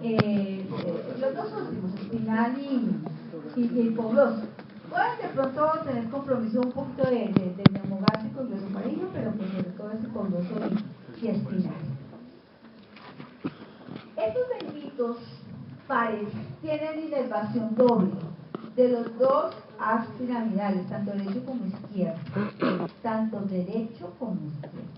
los dos últimos, espinal y hipogloso. Pueden de pronto tener compromiso un poquito de neumogástrico y glosofaringio, pero pues sobre todo es hipogloso y espinal. Estos benditos pares tienen inervación doble de los dos as piramidales, tanto derecho como izquierdo, tanto derecho como izquierdo.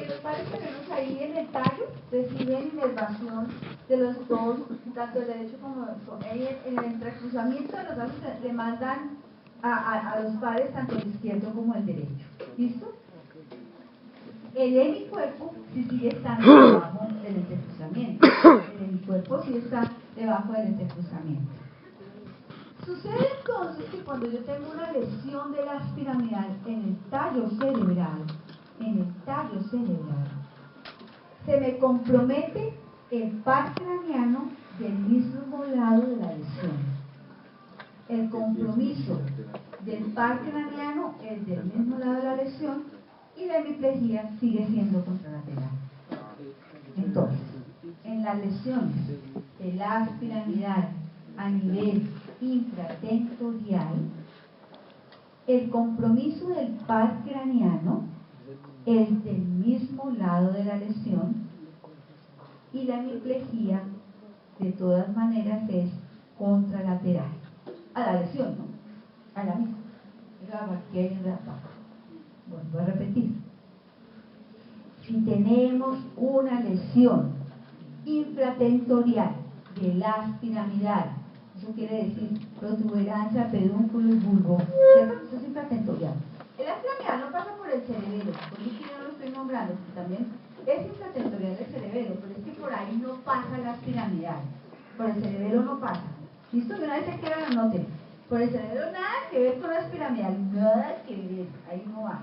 Los pares que tenemos ahí en el tallo reciben inervación de los dos, tanto el derecho como en el entrecruzamiento de los ases le mandan a los pares tanto el izquierdo como el derecho. ¿Listo? El hemicuerpo sí sigue estando debajo del entrecruzamiento. El hemicuerpo sí está debajo del entrecruzamiento. Sucede entonces que cuando yo tengo una lesión del as piramidal en el tallo cerebral, se me compromete el par craneano del mismo lado de la lesión. El compromiso del par craneano es del mismo lado de la lesión y la hemiplegia sigue siendo contralateral. Entonces, en las lesiones del as piramidal a nivel infratentorial, el compromiso del par craneano es del mismo lado de la lesión y la hemiplegia de todas maneras es contralateral a la lesión, ¿no? A la misma. Bueno, voy a repetir. Si tenemos una lesión infratentorial del as piramidal, eso quiere decir protuberancia, pedúnculo y bulbo, ¿cierto? Eso es infratentorial. El as piramidal no pasa por el cerebelo, por eso yo no lo estoy estoy nombrando, que también es infratentorial del cerebelo, pero es que por ahí no pasa las piramidales. Por el cerebelo no pasa. ¿Listo? Que una vez se quieran anoten. Por el cerebelo nada que ver con las piramidales, nada que ver. Ahí no va.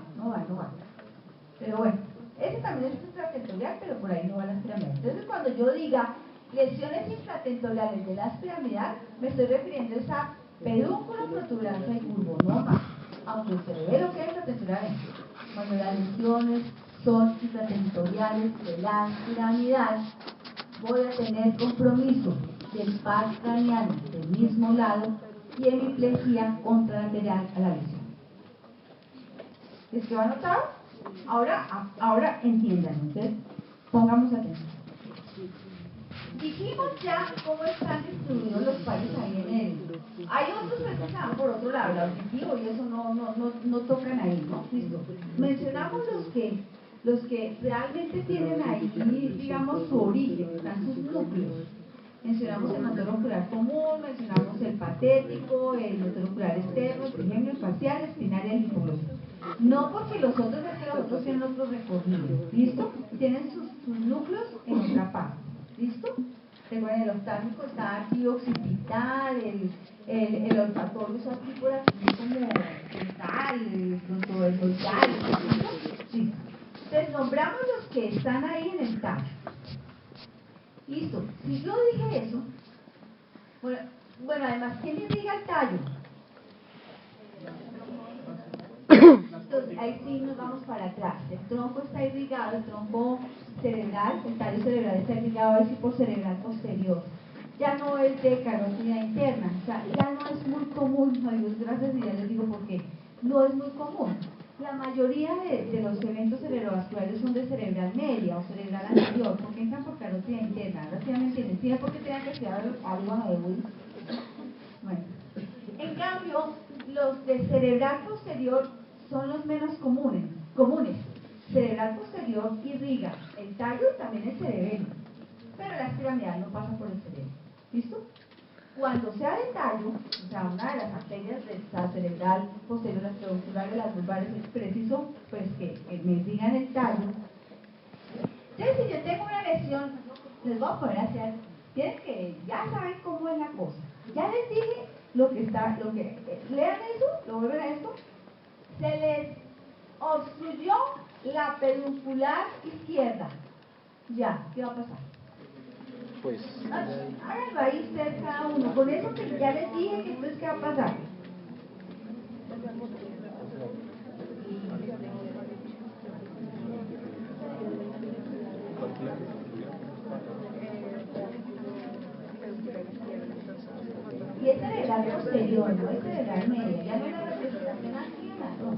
Pero bueno, ese también es infratentorial, pero por ahí no van las piramidales. Entonces, cuando yo diga lesiones infratentoriales de las piramidales, me estoy refiriendo a pedúnculo, protuberancia y bulbo, no más. Aunque el cerebelo queda infratentorial, cuando las lesiones son infratentoriales de las piramidales, voy a tener compromiso del par craneano del mismo lado y hemiplegia contralateral a la lesión. ¿Les quedó anotado? Ahora entiendan, entonces pongamos atención. Dijimos ya cómo están distribuidos los pares ahí en él. Hay otros que se dan por otro lado, el auditivo y eso no tocan ahí, ¿no? Listo. Mencionamos los que realmente tienen ahí, digamos, su origen, están sus núcleos. Mencionamos el motor ocular común, mencionamos el patético, el motor ocular externo, el trigemio, el facial, el espinal y el hipoglósico. No porque los otros tienen otro recorrido, ¿listo? Tienen sus núcleos en otra parte, ¿listo? Recuerden, el oftálmico está aquí occipital, el olfatorio está aquí por aquí como frontal, el frontovertebral, ¿sí? Entonces nombramos los que están ahí en el tallo. Listo, si yo dije eso, bueno, además, ¿quién irriga el tallo? Entonces, ahí sí nos vamos para atrás. El tronco está irrigado, el tronco cerebral, el tallo cerebral está irrigado al cipo cerebral posterior. Ya no es de carótida interna, o sea, ya no es muy común, ay Dios, gracias, y ya les digo por qué, no es muy común. La mayoría de los eventos cerebrovasculares son de cerebral media o cerebral anterior, porque entran por carótida interna. Ahora sí ya me entienden, ¿sí? ¿Por qué tengan que estudiar algo de Will? Bueno, en cambio, los de cerebral posterior son los menos comunes. Cerebral posterior irriga el tallo y también el cerebelo, pero la piramidal no pasa por el cerebro. ¿Listo? Cuando sea de tallo, o sea, una de las arterias de la cerebral posterior, las pedúnculares, las vulvares, es preciso pues que me irrigan el tallo. Entonces, si yo tengo una lesión, les voy a poner a hacer, tienen que, ya saben cómo es la cosa. Ya les dije lean eso, lo vuelven a esto, se les obstruyó la peduncular izquierda. Ya, ¿qué va a pasar? Pues, Háganlo ahí cerca cada uno. Con eso que ya les dije que entonces ¿qué va a pasar? Y este de la posterior, no este de la media, ya no hay la representación aquí en la no.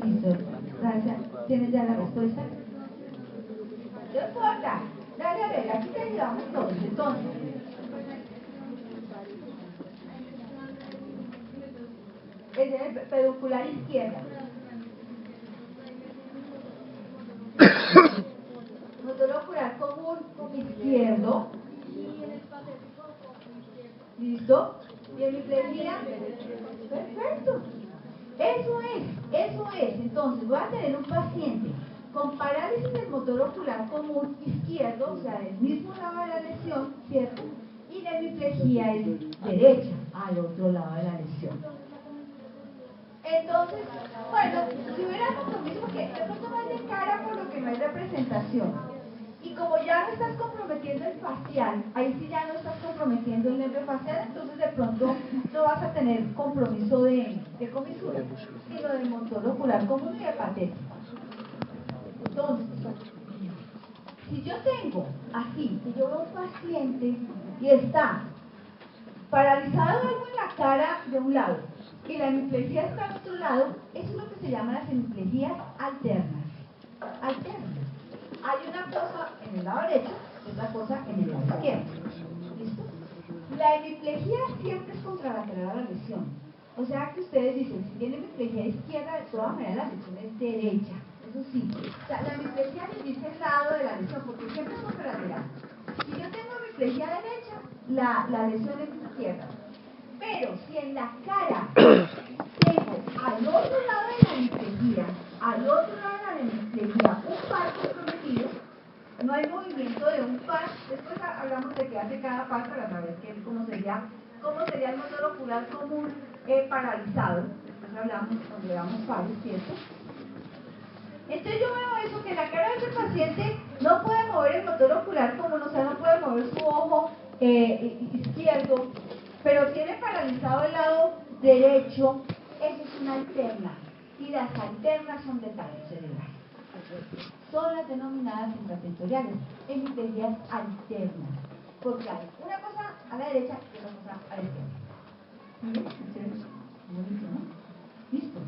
Listo, gracias. ¿Tienes ya la respuesta? No importa, dale a ver, aquí te ayudamos todos. Entonces, es de peduncular izquierda. Motor ocular común izquierdo. ¿Listo? ¿Y hemiplegia? Perfecto. Eso es. Entonces, voy a tener un paciente con parálisis del motor ocular común izquierdo, o sea, del mismo lado de la lesión, ¿cierto? Y la hemiplegia es derecha, al otro lado de la lesión. Entonces, bueno, si hubiera compromiso, porque de pronto no hay de cara por lo que no hay representación. Y como ya no estás comprometiendo el facial, ahí sí ya no estás comprometiendo el nervio facial, entonces de pronto no vas a tener compromiso de comisura, sino del motor ocular común y de patético. Entonces, si yo tengo aquí, si yo veo un paciente y está paralizado algo en la cara de un lado y la hemiplegia está al otro lado, eso es lo que se llama las hemiplegias alternas. Hay una cosa en el lado derecho y otra cosa en el lado izquierdo. ¿Listo? La hemiplegia siempre es contralateral a la lesión. O sea que ustedes dicen, si tiene hemiplegia izquierda, de todas maneras la lesión es derecha. Eso sí. O sea, la hemiplegia les dice el lado de la lesión, porque siempre es contralateral. Si yo tengo hemiplegia derecha, la lesión es izquierda. Pero si en la cara tengo al otro lado de la hemiplegia, un par comprometido, no hay movimiento de un par. Después hablamos de qué hace cada par para saber cómo sería el motor ocular común paralizado. Después hablamos cuando veamos pares, ¿cierto? Entonces yo veo eso, que la cara de ese paciente no puede mover el motor ocular común, o sea, no puede mover su ojo izquierdo, pero tiene paralizado el lado derecho. Eso es una alterna, y las alternas son de tallo cerebral. Son las denominadas intratentoriales, hemiplegias alternas, porque hay una cosa a la derecha y otra cosa a la izquierda. ¿Sí? Bonito, ¿no? Listo.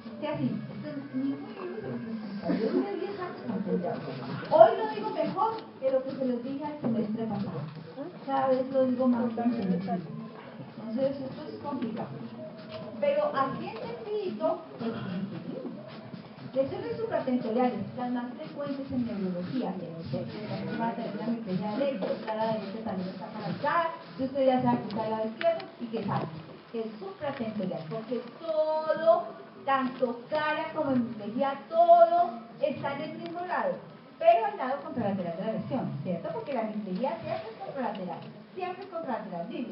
Es que así, esto es ningún libro de los yo duré 10 años concentrado. Hoy lo digo mejor que lo que se les dije al semestre pasado. Cada vez lo digo más entendido. Entonces, esto es complicado. Pero así entendidito, pues lesiones supratentoriales, las más frecuentes en neurología, que va a tener una hemiplegia derecha, la derecha también está paralizada, usted ya sabe que está al lado izquierdo y que sabe que es supratentorial, porque todo, tanto cara como hemiplegia, todo está en el mismo lado, pero al lado contralateral de la lesión, ¿cierto? Porque la hemiplegia siempre es contralateral, dime.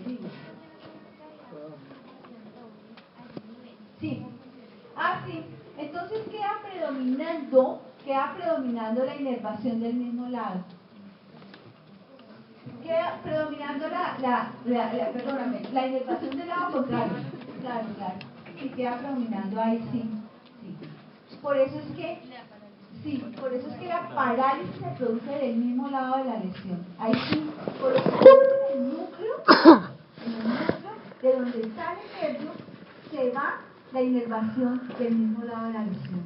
Sí. Sí. Entonces queda predominando la inervación del mismo lado. Queda predominando la inervación del lado contrario. Claro. Y queda predominando ahí, sí. Por eso es que la parálisis se produce del mismo lado de la lesión. Ahí sí, por eso en el núcleo de donde está el nervio, se va la inervación del mismo lado de la lesión.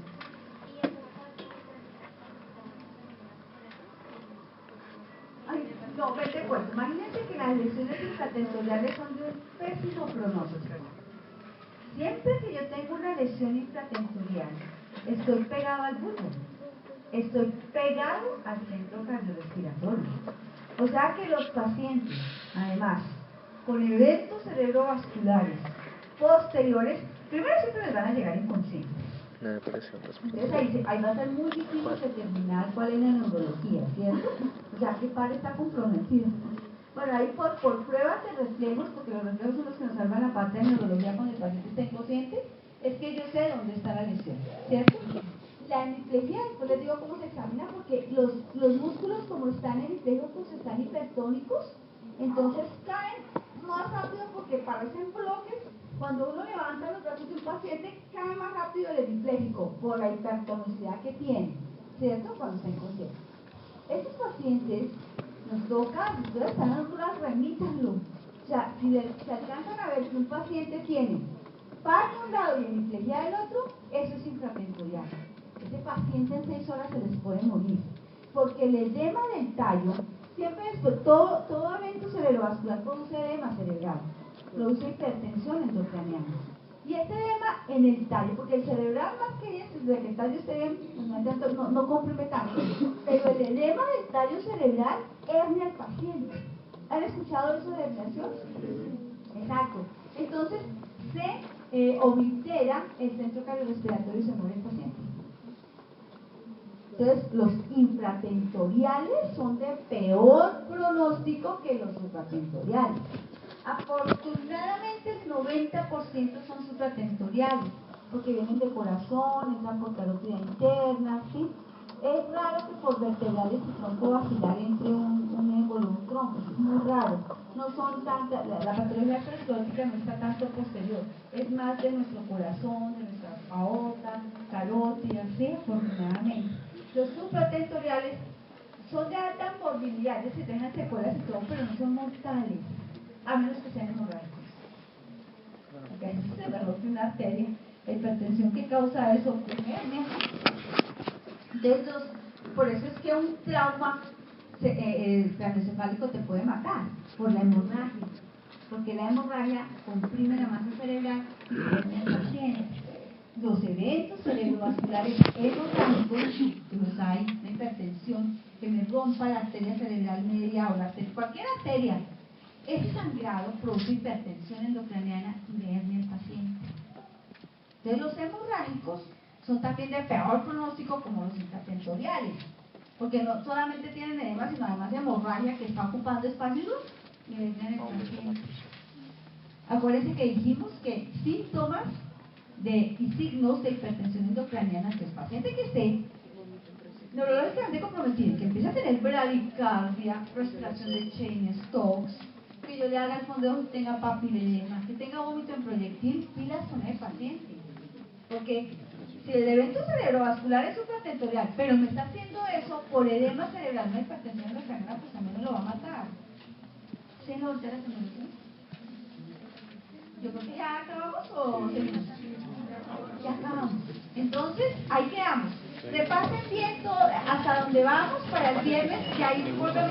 No, vete pues, imagínense que las lesiones intratentoriales son de un pésimo pronóstico. Siempre que yo tengo una lesión intratentorial, estoy pegado al bulbo, estoy pegado al centro cardiorrespiratorio. O sea que los pacientes, además, con eventos cerebrovasculares posteriores, primero siempre les van a llegar inconscientes. Entonces ahí va a ser muy difícil determinar cuál es la neurología, ¿cierto? O sea, qué par está comprometido. Bueno, ahí por pruebas de reflejos, porque los reflejos son los que nos salvan la parte de neurología cuando el paciente está inconsciente, es que yo sé dónde está la lesión, ¿cierto? La hemiplegia, después les digo cómo se examina, porque los músculos como están hemipléjicos, están hipertónicos, entonces caen más rápido porque parecen bloques. Cuando uno levanta los brazos de un paciente, cae más rápido el hemipléjico por la hipertonicidad que tiene, ¿cierto? Cuando está inconsciente. Estos pacientes nos toca, si ustedes están en dudas, remítanlo. O sea, si se alcanzan a ver que un paciente tiene par de un lado y hemiplegia del otro, eso es intratentorial. Ese paciente en 6 horas se les puede morir, porque el edema del tallo, siempre después, todo evento cerebrovascular produce edema cerebral, produce hipertensión endocraniana. Y este edema en el tallo, porque el cerebral más que desde que el tallo esté bien, pues no comprime tanto, pero el edema del tallo cerebral hernia al paciente. ¿Han escuchado eso de herniación? Exacto. Entonces, se oblitera el centro cardiorrespiratorio y se muere el paciente. Entonces, los infratentoriales son de peor pronóstico que los supratentoriales. Afortunadamente el 90% son supratentoriales, porque vienen de corazón, entran por carótida interna, ¿sí? Es raro que por vertebrales y tronco vacilar entre un émbolo, un tronco, es muy raro. No son tantas, la patología aterosclerótica no está tanto posterior, es más de nuestro corazón, de nuestra aorta, carótida, ¿sí? Afortunadamente. Los supratentoriales son de alta morbilidad, es decir, dejan secuelas y todo, pero no son mortales, a menos que sean hemorrágicos. Porque ahí se me rompe una arteria, la hipertensión que causa eso, hernia. Entonces, por eso es que un trauma craneoencefálico te puede matar, por la hemorragia, porque la hemorragia comprime la masa cerebral y hernia al paciente. Los eventos cerebrovasculares hemorrágicos, que los hay, la hipertensión, que me rompa la arteria cerebral media o cualquier arteria, ese sangrado produce hipertensión endocraniana y de hernia al paciente. Entonces los hemorrágicos son también de peor pronóstico como los intratentoriales, porque no solamente tienen edema, sino además hemorragia que está ocupando espacio y ven en el paciente. Acuérdense que dijimos que síntomas y signos de hipertensión endocraniana en el paciente que esté neurológicamente comprometido, que empiece a tener bradicardia, respiración de Cheyne-Stokes, que yo le haga el fondeo que tenga papilema, que tenga vómito en proyectil, pilas con el paciente. Porque si el evento cerebrovascular es supratentorial, pero me está haciendo eso por edema cerebral, una hipertensión endocraniana, pues también me lo va a matar. ¿Sí no? ¿Ya la tenemos? Yo creo que ya acabamos o seguimos. Ya acabamos. Entonces, ahí quedamos. Repasen bien todo hasta donde vamos para el viernes y ahí volvemos.